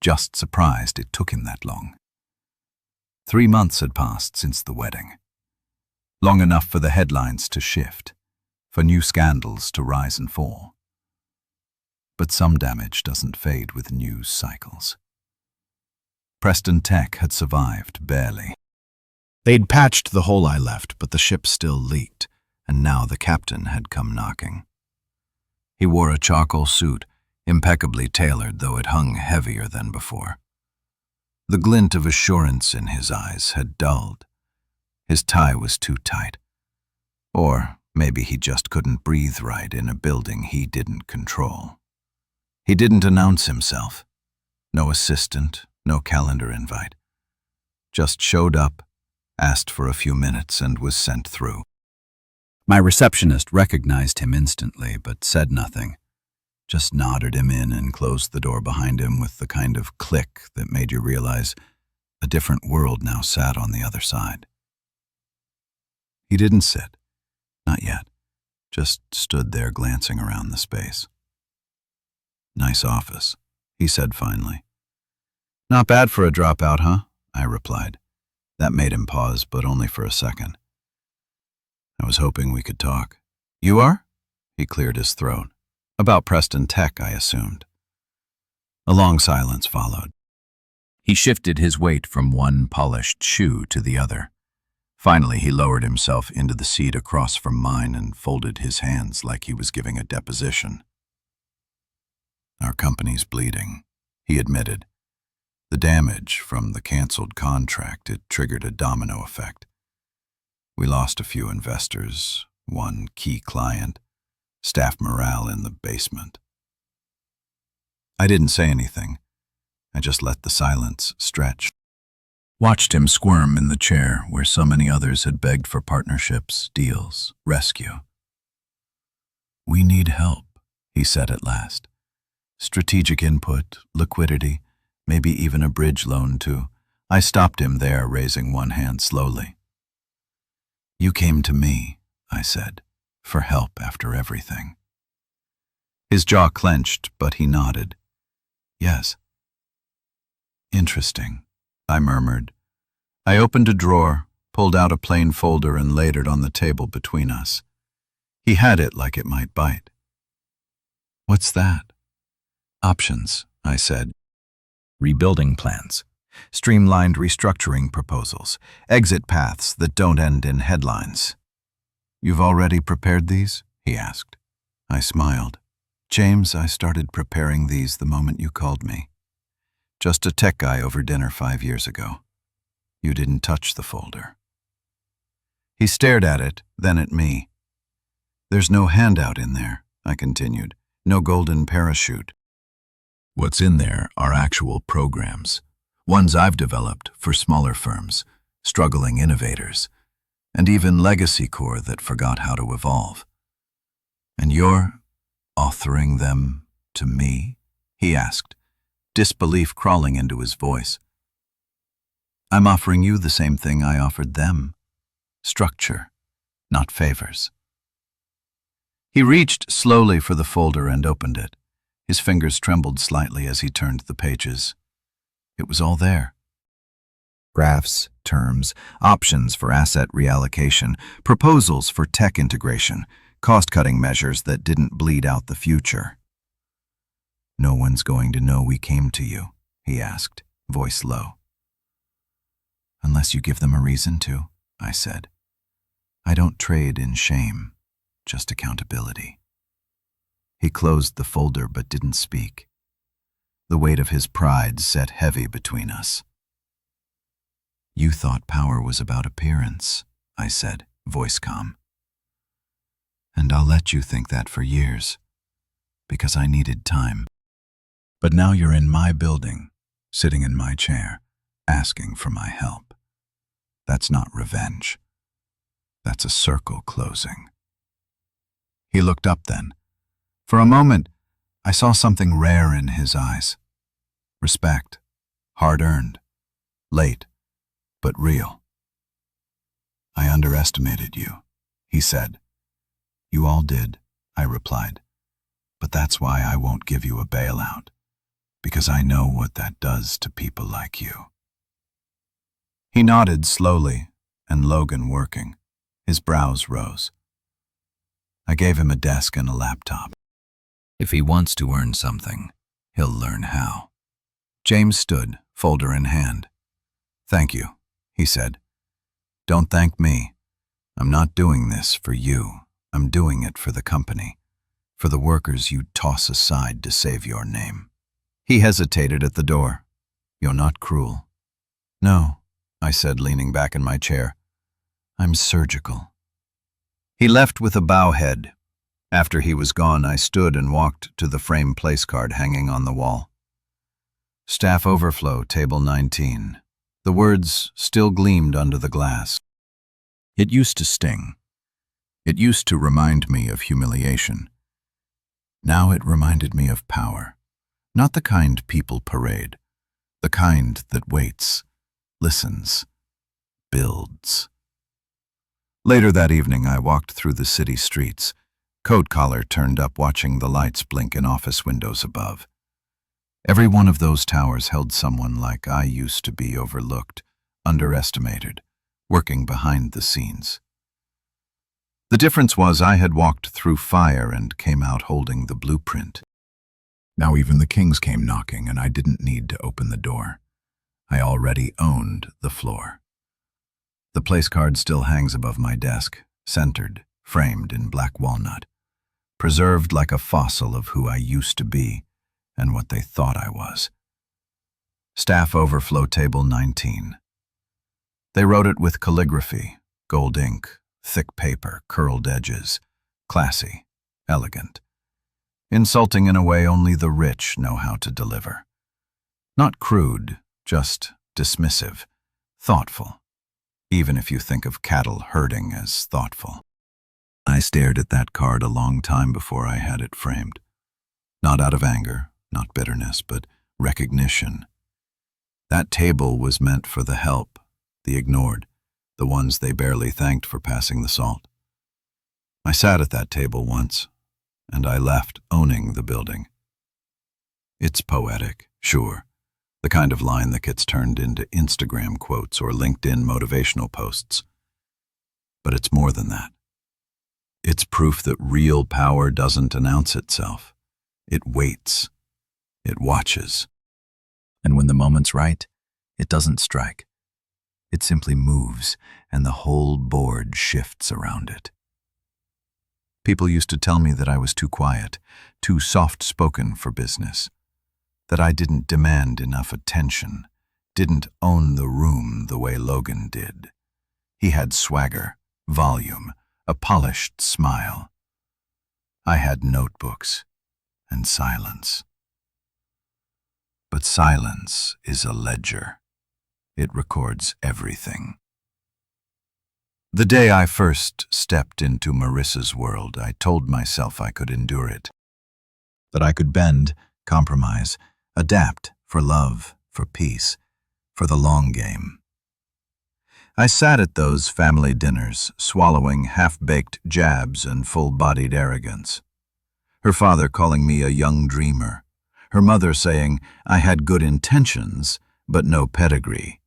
Just surprised it took him that long. 3 months had passed since the wedding. Long enough for the headlines to shift, for new scandals to rise and fall. But some damage doesn't fade with news cycles. Preston Tech had survived, barely. They'd patched the hole I left, but the ship still leaked, and now the captain had come knocking. He wore a charcoal suit, impeccably tailored, though it hung heavier than before. The glint of assurance in his eyes had dulled. His tie was too tight. Or maybe he just couldn't breathe right in a building he didn't control. He didn't announce himself. No assistant, no calendar invite. Just showed up, asked for a few minutes, and was sent through. My receptionist recognized him instantly, but said nothing. Just nodded him in and closed the door behind him with the kind of click that made you realize a different world now sat on the other side. He didn't sit. Not yet. Just stood there glancing around the space. "Nice office," he said finally. "Not bad for a dropout, huh?" I replied. That made him pause, but only for a second. "I was hoping we could talk." "You are?" He cleared his throat. "About Preston Tech, I assumed." A long silence followed. He shifted his weight from one polished shoe to the other. Finally, he lowered himself into the seat across from mine and folded his hands like he was giving a deposition. "Our company's bleeding," he admitted. The damage from the canceled contract, it triggered a domino effect. We lost a few investors, one key client, staff morale in the basement. I didn't say anything. I just let the silence stretch. Watched him squirm in the chair where so many others had begged for partnerships, deals, rescue. "We need help," he said at last. "Strategic input, liquidity, maybe even a bridge loan too." I stopped him there, raising one hand slowly. "You came to me," I said, "for help after everything." His jaw clenched, but he nodded. "Yes." "Interesting," I murmured. I opened a drawer, pulled out a plain folder, and laid it on the table between us. He had it like it might bite. "What's that?" "Options," I said. "Rebuilding plans, streamlined restructuring proposals, exit paths that don't end in headlines." "You've already prepared these?" he asked. I smiled. "James, I started preparing these the moment you called me. Just a tech guy over dinner 5 years ago. You didn't touch the folder." He stared at it, then at me. "There's no handout in there," I continued. "No golden parachute. What's in there are actual programs, ones I've developed for smaller firms, struggling innovators, and even legacy core that forgot how to evolve. And you're authoring them to me?" he asked, disbelief crawling into his voice. "I'm offering you the same thing I offered them. Structure, not favors." He reached slowly for the folder and opened it. His fingers trembled slightly as he turned the pages. It was all there. Graphs, terms, options for asset reallocation, proposals for tech integration, cost-cutting measures that didn't bleed out the future. "No one's going to know we came to you," he asked, voice low. "Unless you give them a reason to," I said. "I don't trade in shame, just accountability." He closed the folder but didn't speak. The weight of his pride sat heavy between us. "You thought power was about appearance," I said, voice calm. "And I'll let you think that for years, because I needed time. But now you're in my building, sitting in my chair, asking for my help. That's not revenge. That's a circle closing." He looked up then. For a moment, I saw something rare in his eyes. Respect, hard-earned, late, but real. "I underestimated you," he said. "You all did," I replied. "But that's why I won't give you a bailout, because I know what that does to people like you." He nodded slowly, and Logan working. His brows rose. I gave him a desk and a laptop. If he wants to earn something, he'll learn how. James stood, folder in hand. "Thank you," he said. "Don't thank me. I'm not doing this for you. I'm doing it for the company, for the workers you toss aside to save your name." He hesitated at the door. "You're not cruel." "No," I said, leaning back in my chair. "I'm surgical." He left with a bow head. After he was gone, I stood and walked to the frame place card hanging on the wall. "Staff Overflow, Table 19. The words still gleamed under the glass. It used to sting. It used to remind me of humiliation. Now it reminded me of power. Not the kind people parade. The kind that waits, listens, builds. Later that evening, I walked through the city streets, coat collar turned up watching the lights blink in office windows above. Every one of those towers held someone like I used to be, overlooked, underestimated, working behind the scenes. The difference was I had walked through fire and came out holding the blueprint. Now even the kings came knocking, and I didn't need to open the door. I already owned the floor. The place card still hangs above my desk, centered, framed in black walnut, preserved like a fossil of who I used to be and what they thought I was. Staff Overflow, Table 19. They wrote it with calligraphy, gold ink, thick paper, curled edges, classy, elegant. Insulting in a way only the rich know how to deliver. Not crude, just dismissive, thoughtful, even if you think of cattle herding as thoughtful. I stared at that card a long time before I had it framed. Not out of anger, not bitterness, but recognition. That table was meant for the help, the ignored, the ones they barely thanked for passing the salt. I sat at that table once, and I left owning the building. It's poetic, sure, the kind of line that gets turned into Instagram quotes or LinkedIn motivational posts. But it's more than that. It's proof that real power doesn't announce itself. It waits. It watches. And when the moment's right, it doesn't strike. It simply moves, and the whole board shifts around it. People used to tell me that I was too quiet, too soft-spoken for business, that I didn't demand enough attention, didn't own the room the way Logan did. He had swagger, volume, a polished smile. I had notebooks and silence. But silence is a ledger. It records everything. The day I first stepped into Marissa's world, I told myself I could endure it, that I could bend, compromise, adapt for love, for peace, for the long game. I sat at those family dinners, swallowing half-baked jabs and full-bodied arrogance. Her father calling me a young dreamer, her mother saying I had good intentions, but no pedigree,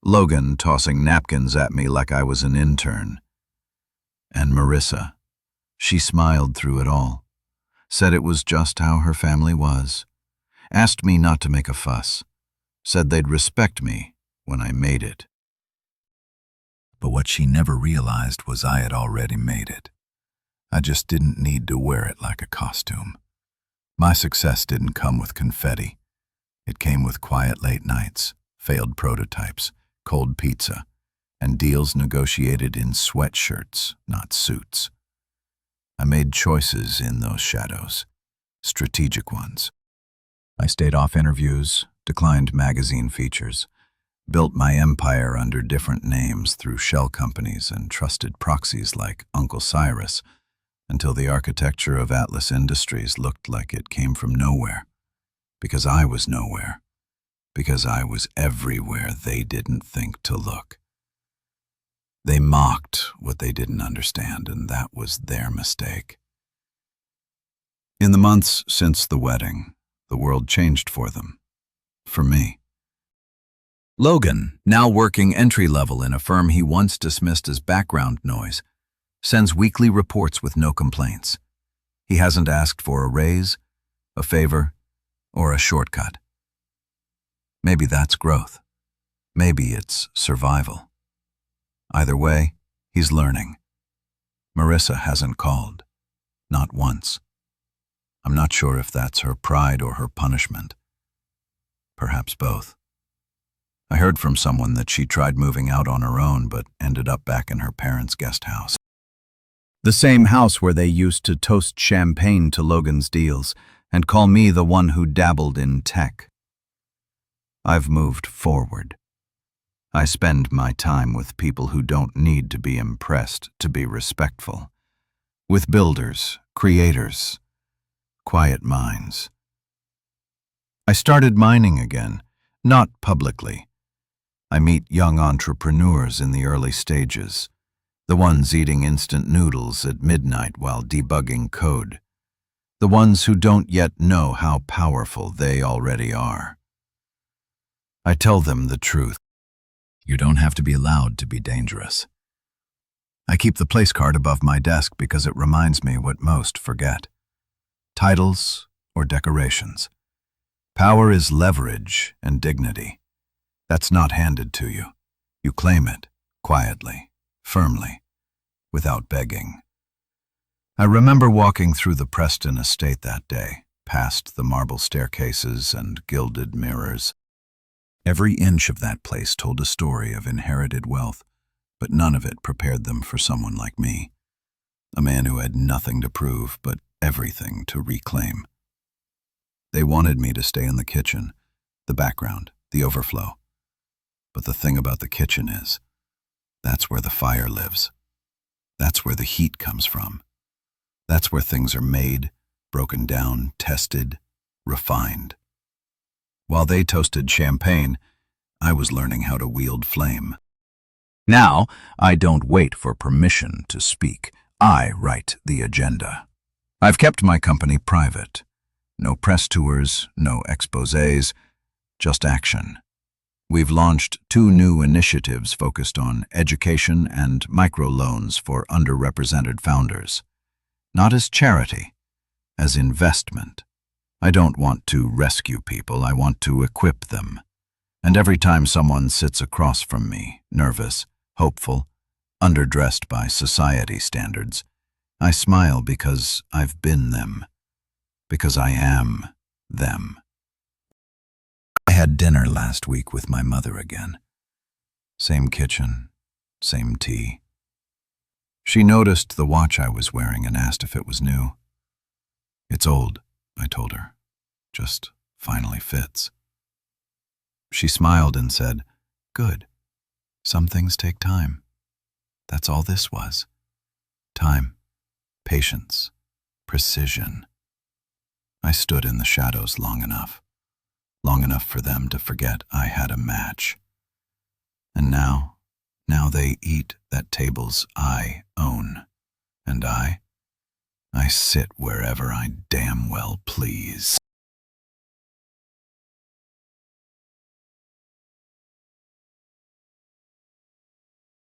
Logan tossing napkins at me like I was an intern. And Marissa, she smiled through it all, said it was just how her family was, asked me not to make a fuss, said they'd respect me when I made it. But what she never realized was I had already made it. I just didn't need to wear it like a costume. My success didn't come with confetti. It came with quiet late nights, failed prototypes, cold pizza, and deals negotiated in sweatshirts, not suits. I made choices in those shadows, strategic ones. I stayed off interviews, declined magazine features, built my empire under different names through shell companies and trusted proxies like Uncle Cyrus, until the architecture of Atlas Industries looked like it came from nowhere. Because I was nowhere. Because I was everywhere they didn't think to look. They mocked what they didn't understand, and that was their mistake. In the months since the wedding, the world changed for them. For me. Logan, now working entry-level in a firm he once dismissed as background noise, sends weekly reports with no complaints. He hasn't asked for a raise, a favor, or a shortcut. Maybe that's growth. Maybe it's survival. Either way, he's learning. Marissa hasn't called. Not once. I'm not sure if that's her pride or her punishment. Perhaps both. I heard from someone that she tried moving out on her own but ended up back in her parents' guest house. The same house where they used to toast champagne to Logan's deals and call me the one who dabbled in tech. I've moved forward. I spend my time with people who don't need to be impressed to be respectful. With builders, creators, quiet minds. I started mining again, not publicly. I meet young entrepreneurs in the early stages, the ones eating instant noodles at midnight while debugging code, the ones who don't yet know how powerful they already are. I tell them the truth. You don't have to be loud to be dangerous. I keep the place card above my desk because it reminds me what most forget. Titles or decorations. Power is leverage and dignity. That's not handed to you. You claim it, quietly, firmly, without begging. I remember walking through the Preston estate that day, past the marble staircases and gilded mirrors. Every inch of that place told a story of inherited wealth, but none of it prepared them for someone like me, a man who had nothing to prove but everything to reclaim. They wanted me to stay in the kitchen, the background, the overflow. But the thing about the kitchen is, that's where the fire lives. That's where the heat comes from. That's where things are made, broken down, tested, refined. While they toasted champagne, I was learning how to wield flame. Now, I don't wait for permission to speak. I write the agenda. I've kept my company private. No press tours, no exposés, just action. We've launched 2 new initiatives focused on education and microloans for underrepresented founders. Not as charity, as investment. I don't want to rescue people, I want to equip them. And every time someone sits across from me, nervous, hopeful, underdressed by society standards, I smile because I've been them, because I am them. I had dinner last week with my mother again. Same kitchen, same tea. She noticed the watch I was wearing and asked if it was new. It's old, I told her. Just finally fits. She smiled and said, "Good. Some things take time." That's all this was. Time, patience, precision. I stood in the shadows long enough for them to forget I had a match. And now they eat at tables I own, and I sit wherever I damn well please.